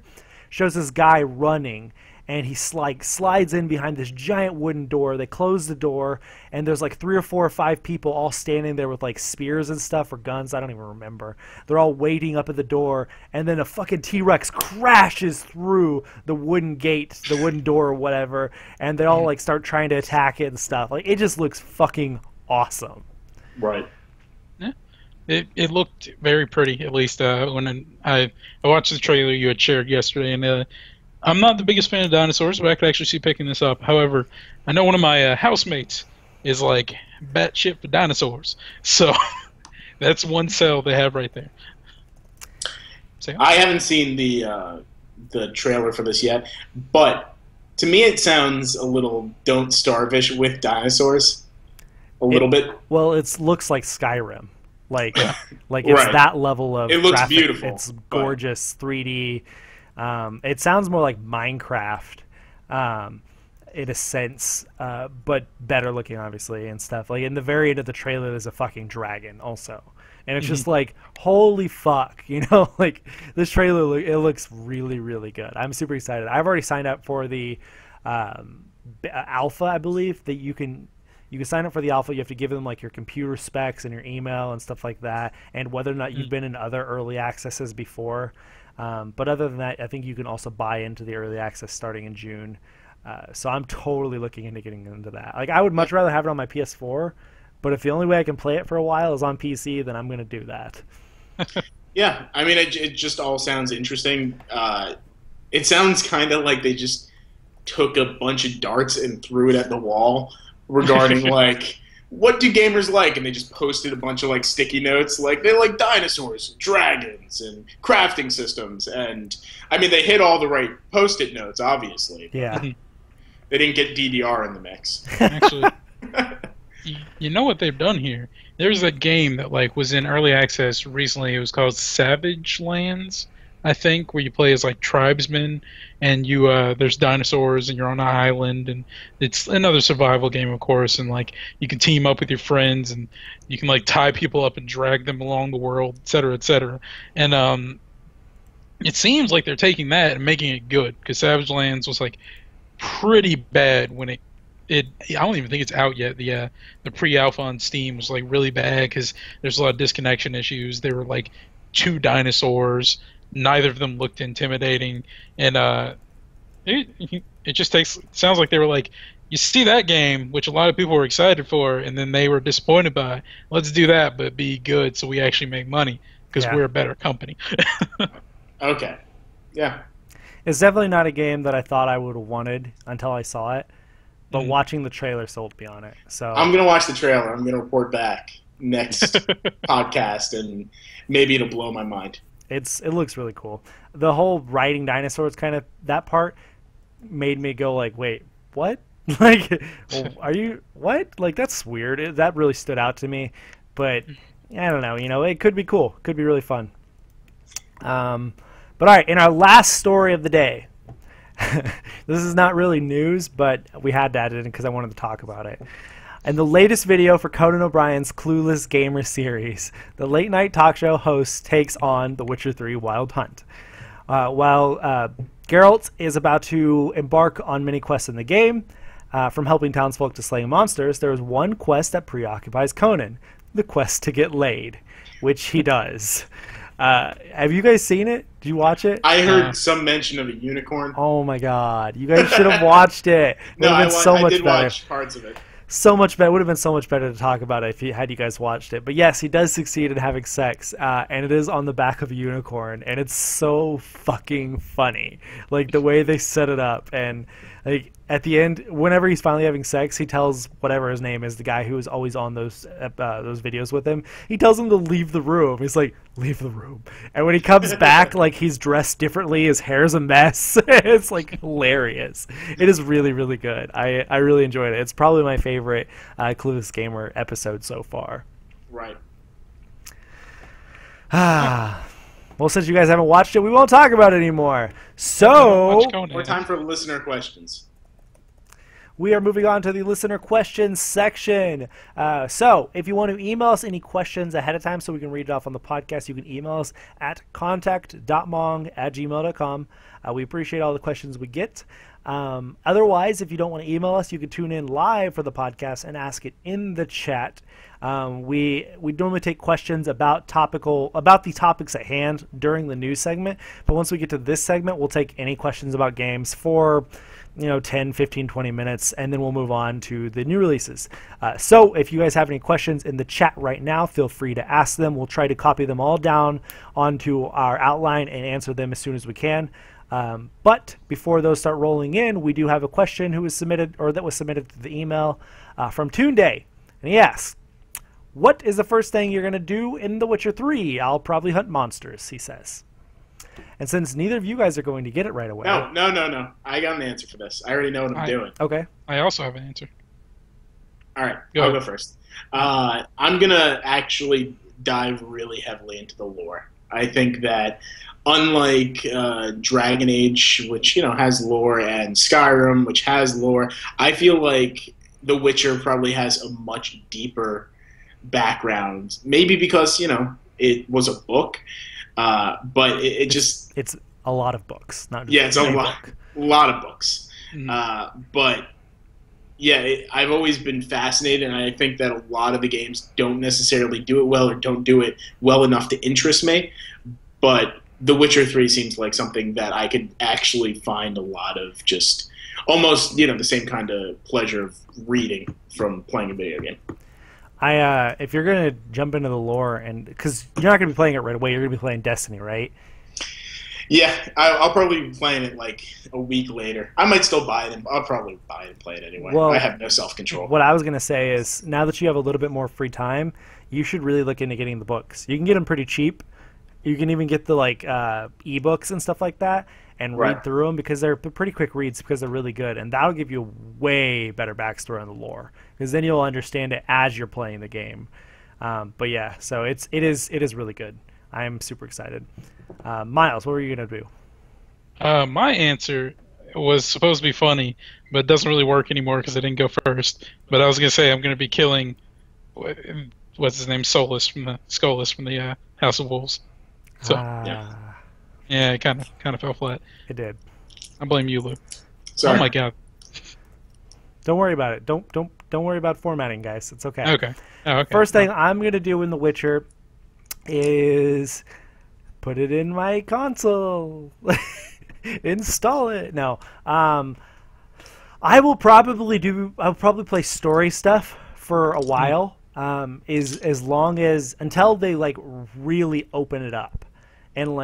shows this guy running, and he slides in behind this giant wooden door. They close the door, and there's like 3 or 4 or 5 people all standing there with like spears and stuff or guns. I don't even remember. They're all waiting up at the door, and then a fucking T-Rex crashes through the wooden gate, the wooden door or whatever, and they all like start trying to attack it and stuff. Like, it just looks fucking awesome. Right. It looked very pretty, at least when I watched the trailer you had shared yesterday, and I'm not the biggest fan of dinosaurs, but I could actually see picking this up. However, I know one of my housemates is like batshit for dinosaurs. So that's one sell they have right there. I haven't seen the trailer for this yet, but to me it sounds a little Don't Starve-ish with dinosaurs. A little bit. Well, it looks like Skyrim. Like it's Right. that level of It looks graphic. beautiful, It's gorgeous 3D. It sounds more like Minecraft in a sense, but better looking, obviously, and stuff. Like in the very end of the trailer, there's a fucking dragon also. And it's just like, holy fuck, you know? Like, this trailer, it looks really, really good. I'm super excited. I've already signed up for the alpha, I believe, that you can sign up for the alpha. You have to give them, like, your computer specs and your email and stuff like that, and whether or not you've been in other early accesses before. But other than that, I think you can also buy into the early access starting in June. So I'm totally looking into getting into that. Like, I would much rather have it on my PS4, but if the only way I can play it for a while is on PC, then I'm going to do that. Yeah, I mean, it just all sounds interesting. It sounds kind of like they just took a bunch of darts and threw it at the wall regarding, like, what do gamers like? And they just posted a bunch of, like, sticky notes. Like, they like dinosaurs, dragons, and crafting systems. And, I mean, they hit all the right Post-it notes, obviously. Yeah. They didn't get DDR in the mix. Actually, you know what they've done here? There's a game that like was in early access recently. It was called Savage Lands, I think, where you play as like tribesmen, and you there's dinosaurs, and you're on an island, and it's another survival game, of course. And like you can team up with your friends, and you can like tie people up and drag them along the world, etc., etc. And it seems like they're taking that and making it good, because Savage Lands was like pretty bad when it I don't even think it's out yet. The pre-alpha on Steam was like really bad because there's a lot of disconnection issues. There were like 2 dinosaurs. Neither of them looked intimidating, and it just sounds like they were like, you see that game, which a lot of people were excited for, and then they were disappointed by. Let's do that, but be good so we actually make money because we're a better company. Okay. Yeah. It's definitely not a game that I thought I would have wanted until I saw it. But watching the trailer sold me on it. So I'm going to watch the trailer. I'm going to report back next podcast, and maybe it'll blow my mind. It looks really cool. The whole riding dinosaurs kind of, that part made me go like, wait, what? Like, are you, what? Like, that's weird. That really stood out to me. But I don't know, you know, it could be cool. Could be really fun. But all right, in our last story of the day, this is not really news, but we had to add it in because I wanted to talk about it. In the latest video for Conan O'Brien's Clueless Gamer series, the late-night talk show host takes on The Witcher 3 Wild Hunt. While Geralt is about to embark on many quests in the game, from helping townsfolk to slaying monsters, there is one quest that preoccupies Conan, the quest to get laid, which he does. Have you guys seen it? Did you watch it? I heard some mention of a unicorn. Oh my god. You guys should have watched it. I did watch parts of it. So much better. It would have been so much better to talk about it had you guys watched it. But yes, he does succeed in having sex, and it is on the back of a unicorn, and it's so fucking funny. Like the way they set it up, and like at the end, whenever he's finally having sex, he tells whatever his name is, the guy who is always on those videos with him, he tells him to leave the room. He's like, leave the room. And when he comes back, like he's dressed differently, his hair's a mess. It's like hilarious. It is really, really good. I really enjoyed it. It's probably my favorite Clueless Gamer episode so far. Right. Well, since you guys haven't watched it, we won't talk about it anymore. So, more time for listener questions. We are moving on to the listener questions section. So, if you want to email us any questions ahead of time so we can read it off on the podcast, you can email us at contact.mong@gmail.com. We appreciate all the questions we get. Otherwise, if you don't want to email us, you can tune in live for the podcast and ask it in the chat. We normally take questions about the topics at hand during the news segment, but once we get to this segment, we'll take any questions about games for 10, 15, 20 minutes, and then we'll move on to the new releases. So if you guys have any questions in the chat right now, feel free to ask them. We'll try to copy them all down onto our outline and answer them as soon as we can. But before those start rolling in, we do have a question that was submitted to the email from Toon Day. And he asks, what is the first thing you're going to do in The Witcher 3? I'll probably hunt monsters, he says. And since neither of you guys are going to get it right away... No. I got an answer for this. I already know what I'm doing. Okay. I also have an answer. All right, I'll go first. I'm going to actually dive really heavily into the lore. I think that unlike Dragon Age, which has lore, and Skyrim, which has lore, I feel like The Witcher probably has a much deeper background. Maybe because it was a book, but it's a lot of books, not just it's a lot of books. But yeah, I've always been fascinated, and I think that a lot of the games don't necessarily do it well or don't do it well enough to interest me. But The Witcher 3 seems like something that I could actually find a lot of just almost, the same kind of pleasure of reading from playing a video game. If you're going to jump into the lore, and because you're not going to be playing it right away, you're going to be playing Destiny, right? Yeah, I'll probably be playing it like a week later. I might still buy it, and I'll probably buy it and play it anyway. Well, I have no self-control. What I was going to say is, now that you have a little bit more free time, you should really look into getting the books. You can get them pretty cheap. You can even get the ebooks and stuff like that and read through them, because they're pretty quick reads because they're really good, and that'll give you a way better backstory on the lore, because then you'll understand it as you're playing the game. But yeah, so it is really good. I'm super excited. Miles, what were you gonna do? My answer was supposed to be funny, but it doesn't really work anymore because I didn't go first. But I was gonna say I'm gonna be killing what's his name, Skullus from the House of Wolves. So yeah, it kind of fell flat. It did. I blame you, Luke. Sorry. Oh my god. Don't worry about it. Don't worry about formatting, guys. It's okay. Okay. Oh, okay. First thing I'm gonna do in The Witcher is put it in my console. Install it. No. I'll probably play story stuff for a while. Is long as until they really open it up, and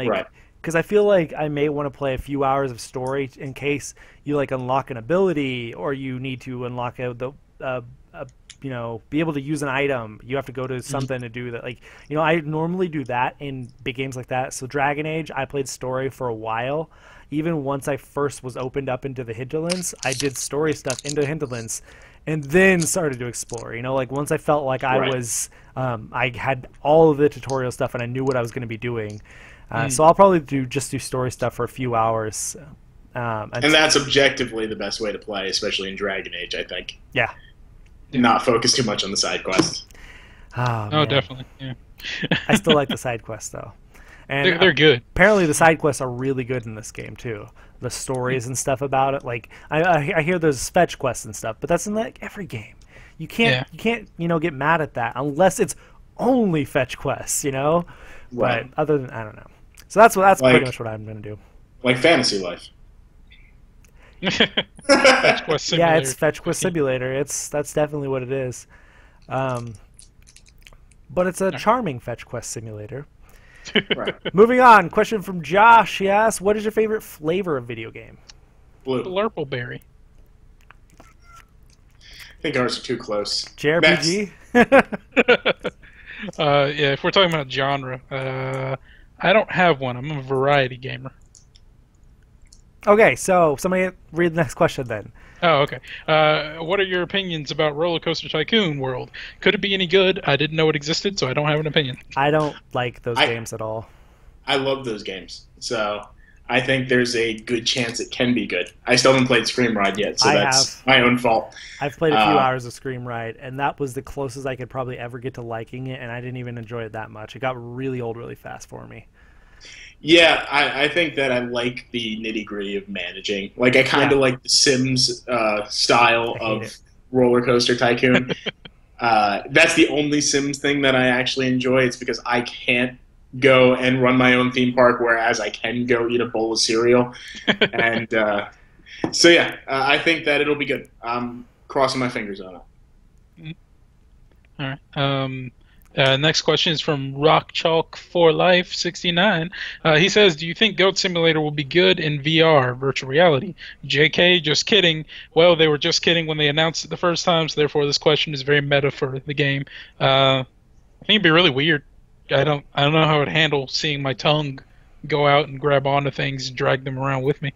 because I feel like I may want to play a few hours of story in case you unlock an ability, or you need to unlock be able to use an item. You have to go to something to do that. I normally do that in big games like that. So Dragon Age, I played story for a while. Even once I first was opened up into the hinterlands, I did story stuff into hinterlands, and then started to explore. Once I felt like I was, I had all of the tutorial stuff and I knew what I was going to be doing. So I'll probably do story stuff for a few hours. And that's objectively the best way to play, especially in Dragon Age, I think. Yeah. Not focus too much on the side quests. Oh, definitely. Yeah. I still like the side quests though, and they're good. Apparently, the side quests are really good in this game too. The stories and stuff about it. I hear there's fetch quests and stuff, but that's in every game. You can't get mad at that unless it's only fetch quests, Right. But other than, I don't know. So that's pretty much what I'm gonna do. Like Fantasy Life. Fetch Quest Simulator. Yeah, it's Fetch Quest Simulator. That's definitely what it is. But it's a charming Fetch Quest Simulator. Right. Moving on, question from Josh. He asks, what is your favorite flavor of video game? Blue. Blurpleberry. I think ours are too close. JRPG? Yeah, if we're talking about genre, I don't have one. I'm a variety gamer. Okay, so somebody read the next question then. Oh, okay. What are your opinions about Roller Coaster Tycoon World? Could it be any good? I didn't know it existed, so I don't have an opinion. I don't like those games at all. I love those games, so I think there's a good chance it can be good. I still haven't played Scream Ride yet, so that's my own fault. I've played a few hours of Scream Ride, and that was the closest I could probably ever get to liking it, and I didn't even enjoy it that much. It got really old really fast for me. Yeah, I think that I like the nitty-gritty of managing. I kind of like the Sims style of Roller Coaster Tycoon. That's the only Sims thing that I actually enjoy. It's because I can't go and run my own theme park, whereas I can go eat a bowl of cereal. And so, yeah, I think that it'll be good. I'm crossing my fingers on it. All right. Next question is from RockChalk4Life69. He says, do you think Goat Simulator will be good in VR, virtual reality? JK, just kidding. Well, they were just kidding when they announced it the first time, so therefore this question is very meta for the game. I think it'd be really weird. I don't know how I'd handle seeing my tongue go out and grab onto things and drag them around with me.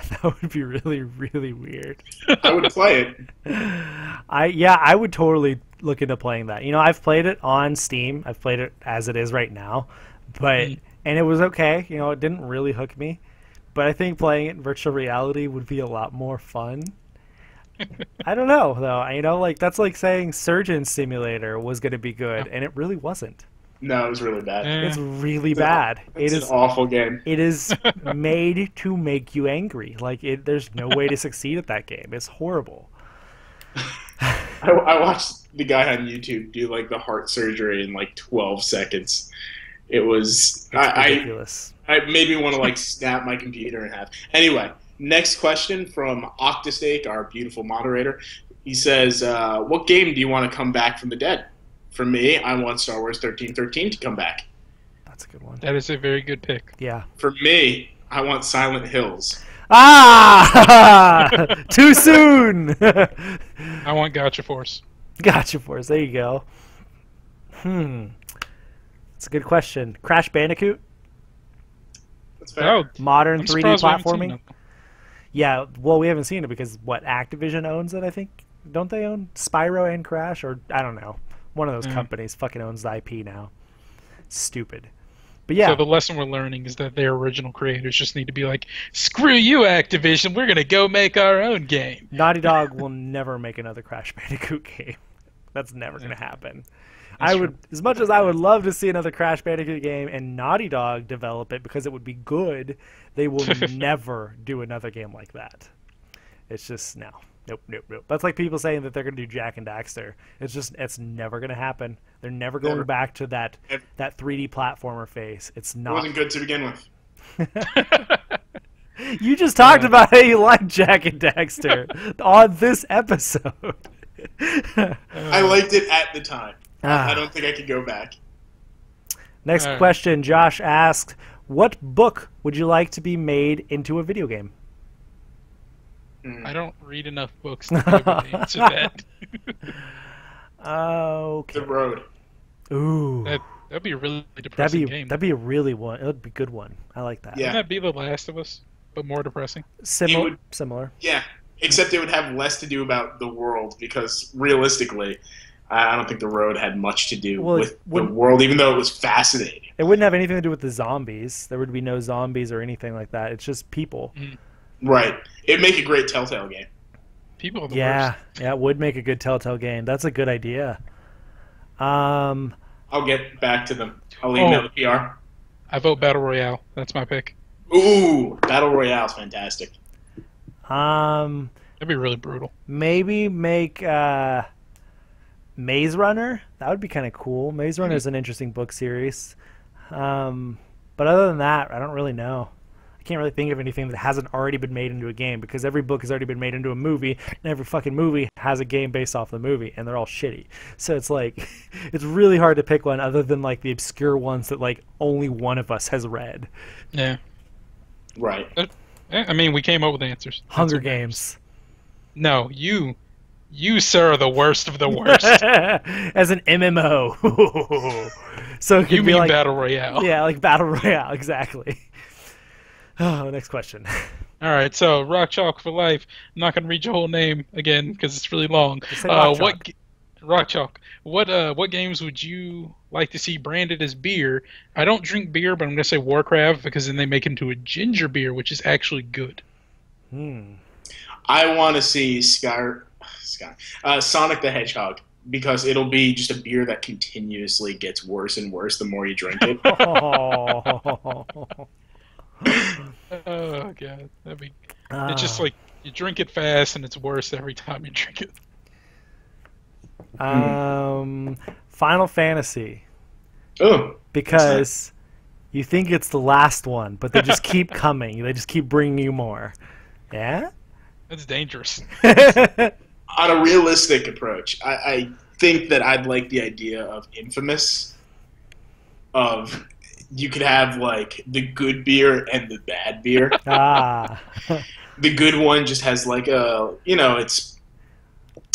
That would be really, really weird. I would play it. I would totally look into playing that. You know, I've played it on Steam. I've played it as it is right now, and it was okay. You know, it didn't really hook me, but I think playing it in virtual reality would be a lot more fun. I don't know though. You know, like that's like saying Surgeon Simulator was going to be good, and it really wasn't. No, it was really bad. It's really bad. It's an awful game. It is made to make you angry. Like there's no way to succeed at that game. It's horrible. I watched the guy on YouTube do like the heart surgery in like 12 seconds. It was ridiculous. I made me want to like snap my computer in half. Anyway, next question from Octastake, our beautiful moderator. He says, "What game do you want to come back from the dead?" For me, I want Star Wars 1313 to come back. That's a good one. That is a very good pick. Yeah. For me, I want Silent Hills. Ah! Too soon! I want Gotcha Force. Gotcha Force. There you go. That's a good question. Crash Bandicoot? That's fair. Oh, Modern I'm 3D surprised we haven't seen platforming? it. Yeah, well, we haven't seen it because, Activision owns it, I think? Don't they own Spyro and Crash? Or, I don't know. One of those companies fucking owns the IP now. Stupid. But yeah. So the lesson we're learning is that their original creators just need to be like, screw you, Activision, we're going to go make our own game. Naughty Dog will never make another Crash Bandicoot game. That's never going to happen. As much as I would love to see another Crash Bandicoot game and Naughty Dog develop it because it would be good, they will never do another game like that. It's just, no. Nope. That's like people saying that they're going to do Jak and Daxter. It's never going to happen. They're never going back to that 3D platformer phase. It's not. It wasn't good to begin with. You just talked about how you like Jak and Daxter on this episode. I liked it at the time. I don't think I could go back. Next question, Josh asks, what book would you like to be made into a video game? I don't read enough books to be able to answer that. Okay. The Road. Ooh. That'd be a really depressing game. That'd be a really one. It would be a good one. I like that. Yeah. Wouldn't that be The Last of Us, but more depressing? Similar. Yeah, except it would have less to do about the world because realistically, I don't think The Road had much to do with the world, even though it was fascinating. It wouldn't have anything to do with the zombies. There would be no zombies or anything like that. It's just people. Right. It'd make a great Telltale game. People are the worst. worst. Yeah, it would make a good Telltale game. That's a good idea. I'll get back to them. I'll email the PR. I vote Battle Royale. That's my pick. Ooh, Battle Royale's fantastic. That'd be really brutal. Maybe make Maze Runner. That would be kind of cool. Maze Runner is an interesting book series. But other than that, I don't really know. I can't really think of anything that hasn't already been made into a game because every book has already been made into a movie, and every fucking movie has a game based off the movie, and they're all shitty. So it's like, it's really hard to pick one other than like the obscure ones that like only one of us has read. Yeah. Right. I mean, we came up with answers. Hunger Games. No, you, sir, are the worst of the worst. As an MMO. So it could you be mean like Battle Royale. Yeah, like Battle Royale, exactly. Oh, next question. All right, so Rock Chalk for life. I'm not going to read your whole name again because it's really long. Just say Rock Chalk. Rock Chalk. What games would you like to see branded as beer? I don't drink beer, but I'm going to say Warcraft because then they make it into a ginger beer, which is actually good. I want to see Sonic the Hedgehog because it'll be just a beer that continuously gets worse and worse the more you drink it. Oh god, that'd be. It's just like you drink it fast and it's worse every time you drink it. Final Fantasy. Oh, because you think it's the last one, but they just keep coming. They just keep bringing you more. Yeah? That's dangerous. On a realistic approach, think that I'd like the idea of Infamous. Of you could have like the good beer and the bad beer. The good one just has like it's.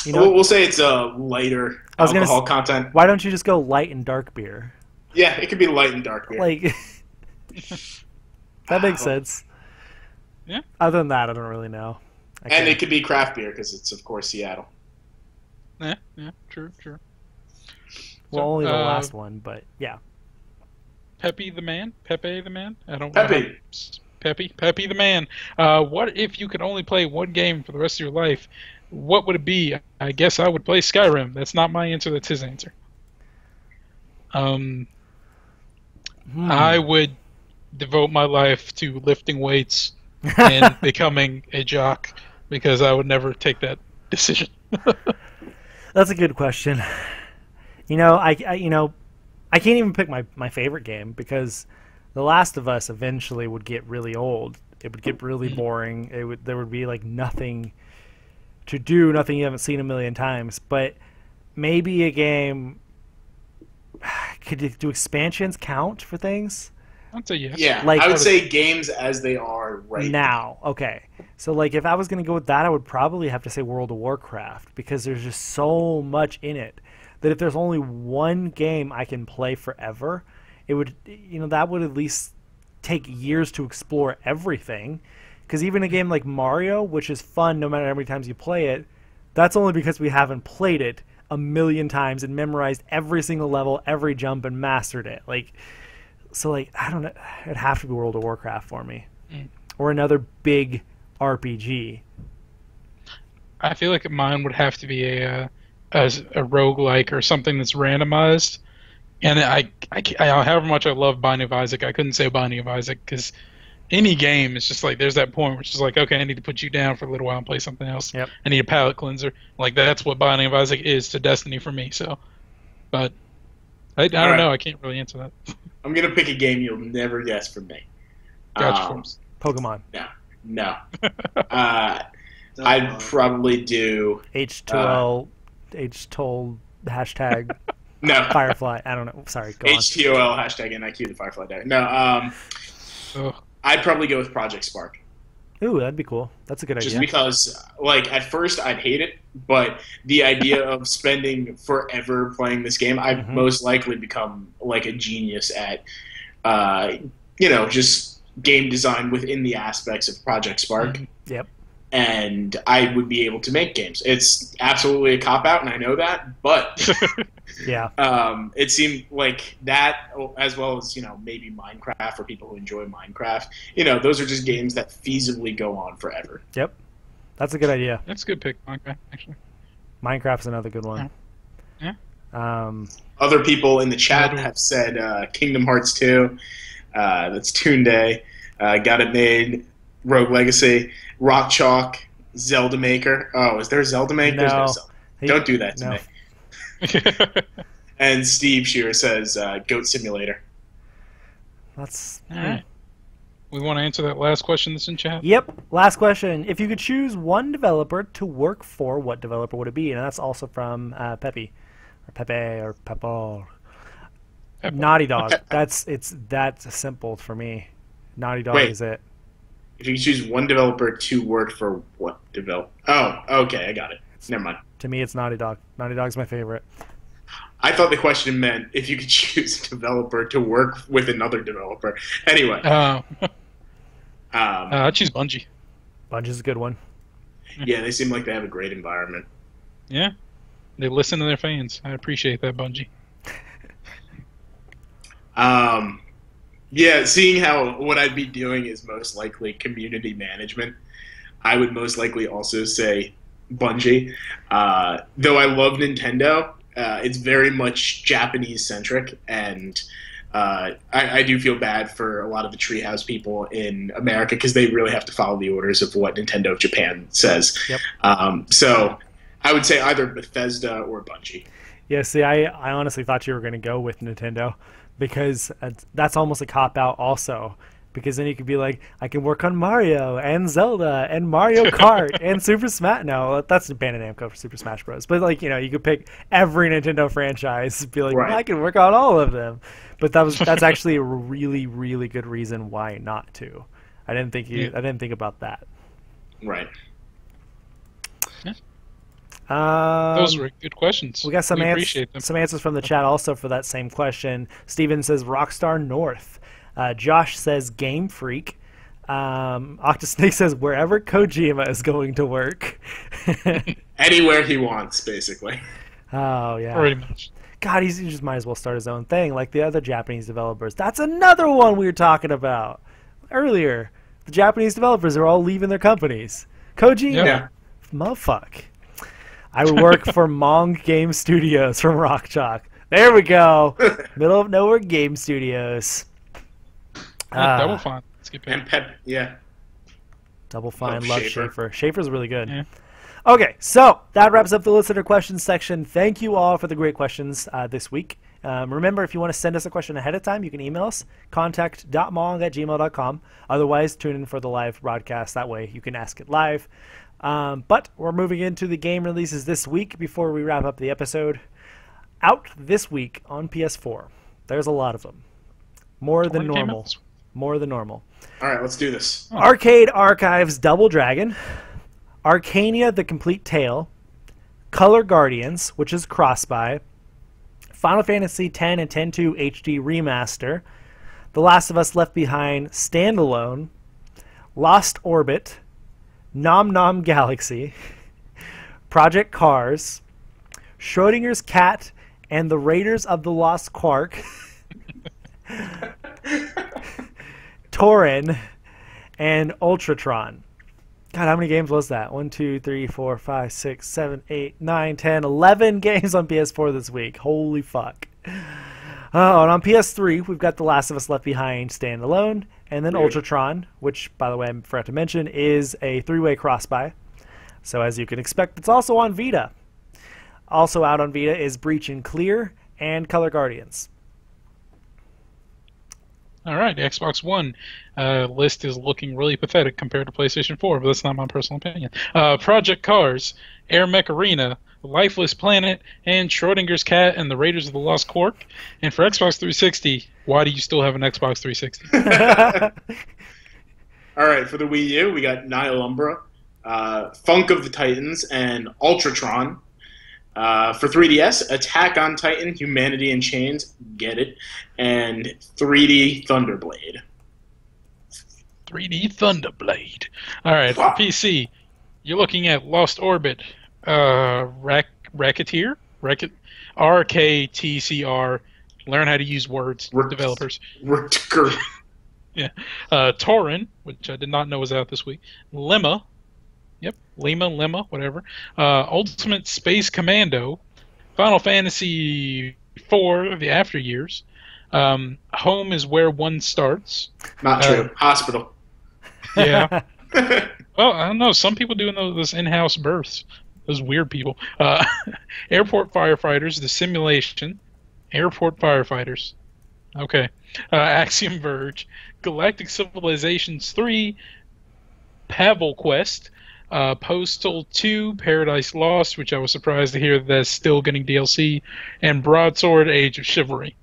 We'll say it's a lighter alcohol content. Why don't you just go light and dark beer? Yeah, it could be light and dark beer. Like that makes sense. Yeah. Other than that, I don't really know. And it could be craft beer because it's of course Seattle. Yeah, true. Well, only the last one, but yeah. Pepe the man? I don't Pepe. know. Pepe the man. What if you could only play one game for the rest of your life? What would it be? I guess I would play Skyrim. That's not my answer, that's his answer. I would devote my life to lifting weights and becoming a jock because I would never take that decision. That's a good question. I can't even pick my favorite game because The Last of Us eventually would get really old. It would get really boring. There would be like nothing to do, nothing you haven't seen a million times. But maybe a game. Could do expansions count for things? I'd say yes. Yeah, I would say games as they are right now. Okay, so like if I was going to go with that, I would probably have to say World of Warcraft because there's just so much in it that if there's only one game I can play forever, it would that would at least take years to explore everything. Because even a game like Mario, which is fun no matter how many times you play it, that's only because we haven't played it a million times and memorized every single level, every jump, and mastered it. I don't know. It'd have to be World of Warcraft for me, or another big RPG. I feel like mine would have to be a roguelike or something that's randomized. And however much I love Binding of Isaac, I couldn't say Binding of Isaac because any game is just like there's that point where it's just like, okay, I need to put you down for a little while and play something else. Yep. I need a palate cleanser. Like that's what Binding of Isaac is to Destiny for me. So, but I don't know. I can't really answer that. I'm gonna pick a game you'll never guess from me. Gotcha. Pokemon. No. I'd probably do H2L, H-Toll, hashtag no Firefly. I don't know. Sorry, go HTOL, hashtag NIQ, the Firefly Diary. No, I'd probably go with Project Spark. Ooh, that'd be cool. That's a good idea. Just because, at first I'd hate it, but the idea of spending forever playing this game, I'd most likely become like a genius at, just game design within the aspects of Project Spark. Yep. And I would be able to make games. It's absolutely a cop-out, and I know that, but yeah, it seemed like that, as well as, maybe Minecraft for people who enjoy Minecraft. Those are just games that feasibly go on forever. Yep. That's a good idea. That's a good pick, Minecraft, actually. Minecraft's another good one. Yeah. Other people in the chat have said Kingdom Hearts 2. That's Toonday. Got It Made. Rogue Legacy. Rock Chalk, Zelda Maker. Oh, is there a Zelda Maker? No. There's no Zelda. Don't do that to me. And Steve Shearer says Goat Simulator. That's all right. We want to answer that last question that's in chat? Yep. Last question. If you could choose one developer to work for, what developer would it be? And that's also from Pepe. Or Pepe or Pepo. Naughty Dog. It's that simple for me. Naughty Dog is it. If you choose one developer to work for what develop? Oh, okay, I got it. Never mind. To me, it's Naughty Dog. Naughty Dog's my favorite. I thought the question meant if you could choose a developer to work with another developer. Anyway. I'd choose Bungie. Bungie's a good one. Yeah, they seem like they have a great environment. Yeah. They listen to their fans. I appreciate that, Bungie. Yeah, seeing how what I'd be doing is most likely community management, I would most likely also say Bungie. Though I love Nintendo, it's very much Japanese-centric, and I do feel bad for a lot of the Treehouse people in America because they really have to follow the orders of what Nintendo of Japan says. Yep. So I would say either Bethesda or Bungie. Yeah, see, I honestly thought you were going to go with Nintendo. Because that's almost a cop-out also. because then you could be like, I can work on Mario and Zelda and Mario Kart and Super Smash. No, that's Bandai Namco for Super Smash Bros. But like, you could pick every Nintendo franchise, be like, I can work on all of them. But that's actually a really, really good reason why not to. I didn't think about that. Right. Those were good questions. We got some answers from the chat also for that same question. Steven says Rockstar North. Josh says Game Freak. Octosnake says wherever Kojima is going to work. Anywhere he wants, basically. Oh, yeah. Pretty much. God, he just might as well start his own thing like the other Japanese developers. That's another one we were talking about earlier. The Japanese developers are all leaving their companies. Kojima, motherfuck. I would work for Mong Game Studios from Rock Chalk. There we go. Middle of nowhere game studios. Double Fine. And Pep, yeah. Double Fine. Love Schaefer. Schaefer's really good. Yeah. Okay, so that wraps up the listener questions section. Thank you all for the great questions this week. Remember, if you want to send us a question ahead of time, you can email us, contact.mong@gmail.com. Otherwise, tune in for the live broadcast. That way you can ask it live. But we're moving into the game releases this week before we wrap up the episode. Out this week on PS4. There's a lot of them. More than normal. More than normal. All right, let's do this. Arcade Archives Double Dragon. Arcania The Complete Tale. Color Guardians, which is cross-buy. Final Fantasy X and X-2 HD Remaster. The Last of Us Left Behind Standalone. Lost Orbit. Nom Nom Galaxy, Project Cars, Schrodinger's Cat and the Raiders of the Lost Quark, Torin, and Ultratron. God, how many games was that? 1, 2, 3, 4, 5, 6, 7, 8, 9, 10, 11 games on PS4 this week. Holy fuck. And on PS3, we've got The Last of Us Left Behind Standalone, and then Ultratron, which, by the way, I forgot to mention, is a 3-way cross-buy. So as you can expect, it's also on Vita. Also out on Vita is Breach and Clear and Color Guardians. All right, the Xbox One list is looking really pathetic compared to PlayStation 4, but that's not my personal opinion. Project Cars, Air Mech Arena, Lifeless Planet, and Schrodinger's Cat and the Raiders of the Lost Quark. And for Xbox 360, why do you still have an Xbox 360? All right, for the Wii U, we got Nihil Umbra, Funk of the Titans, and Ultratron. For 3DS, Attack on Titan, Humanity in Chains, get it, and 3D Thunderblade. 3D Thunderblade. All right, for PC, you're looking at Lost Orbit, Racketeer, RKTCR. Learn how to use words, developers. Yeah, Torin, which I did not know was out this week. Lemma. Yep, Lemma, whatever. Ultimate Space Commando, Final Fantasy IV, the After Years. Home is Where One Starts. Not true. Hospital. Yeah. Well, I don't know. Some people doing those in-house births. Those weird people. Airport Firefighters, The Simulation. Airport Firefighters. Okay. Axiom Verge. Galactic Civilizations 3. Pavel Quest. Postal 2, Paradise Lost, which I was surprised to hear that's still getting DLC, and Broadsword, Age of Chivalry.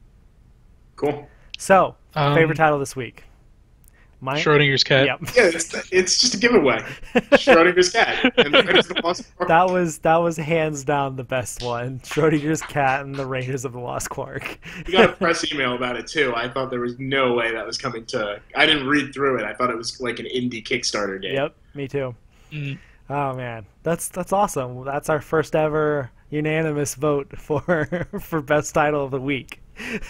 Cool. So, favorite title this week? Mine? Schrodinger's Cat. Yep. Yeah, it's just a giveaway. Schrodinger's Cat. And the Raiders of the Lost Quark. That was hands down the best one. Schrodinger's Cat and the Raiders of the Lost Quark. We got a press email about it, too. I thought there was no way that was coming to... I didn't read through it. I thought it was like an indie Kickstarter game. Yep, me too. Oh man, that's awesome. That's our first ever unanimous vote for best title of the week.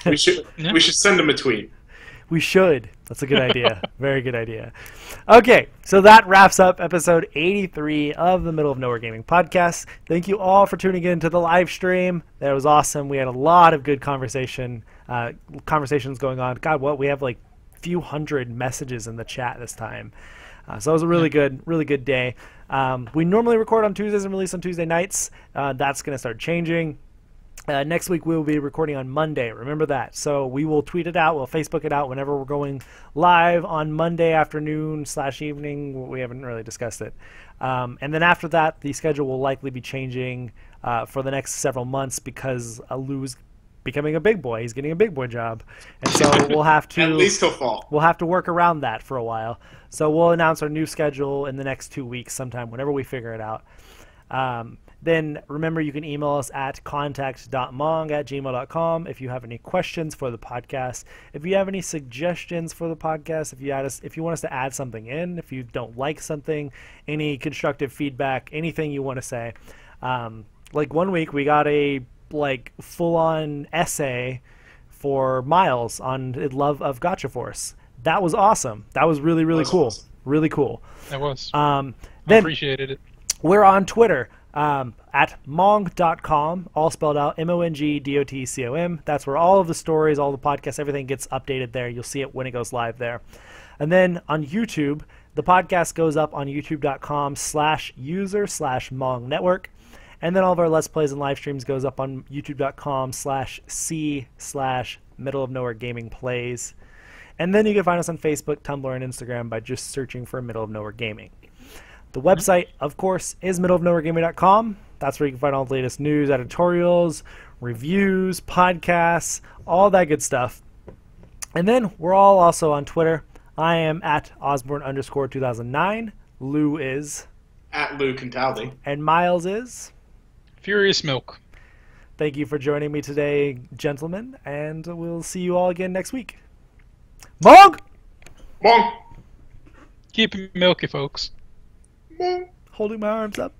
We should send them a tweet. We should. That's a good idea. Very good idea. Okay, so that wraps up episode 83 of the Middle of Nowhere Gaming Podcast. Thank you all for tuning in to the live stream. That was awesome. We had a lot of good conversations going on. God, we have like a few hundred messages in the chat this time. So it was a really good day. We normally record on Tuesdays and release on Tuesday nights. That's going to start changing. Next week we will be recording on Monday. Remember that. So we will tweet it out. We'll Facebook it out whenever we're going live on Monday afternoon/evening. We haven't really discussed it. And then after that, the schedule will likely be changing for the next several months because Lou's becoming a big boy. He's getting a big boy job, and so we'll have to At least till fall. We'll have to work around that for a while. So we'll announce our new schedule in the next 2 weeks, sometime whenever we figure it out. Then remember, you can email us at contact.mong@gmail.com if you have any questions for the podcast. If you have any suggestions for the podcast, if you want us to add something in, if you don't like something, any constructive feedback, anything you want to say. Like one week we got a full-on essay for Miles on love of Gotcha Force. That was awesome. That was really, really cool. Awesome. Really cool. That was. Then I appreciated it. we're on Twitter at mong.com, all spelled out, MONGDOTCOM. That's where all of the stories, all the podcasts, everything gets updated there. You'll see it when it goes live there. And then on YouTube, the podcast goes up on youtube.com/user/Mong Network. And then all of our Let's Plays and live streams goes up on youtube.com/C/Middle of Nowhere Gaming Plays. And then you can find us on Facebook, Tumblr, and Instagram by just searching for Middle of Nowhere Gaming. The website, of course, is middleofnowheregaming.com. That's where you can find all the latest news, editorials, reviews, podcasts, all that good stuff. And then we're all also on Twitter. I am at Osborne_2009. Lou is At Lou Contaldi. And Miles is Furious Milk. Thank you for joining me today, gentlemen, and we'll see you all again next week. Mong! Mong! Keep it milky, folks. Holding my arms up.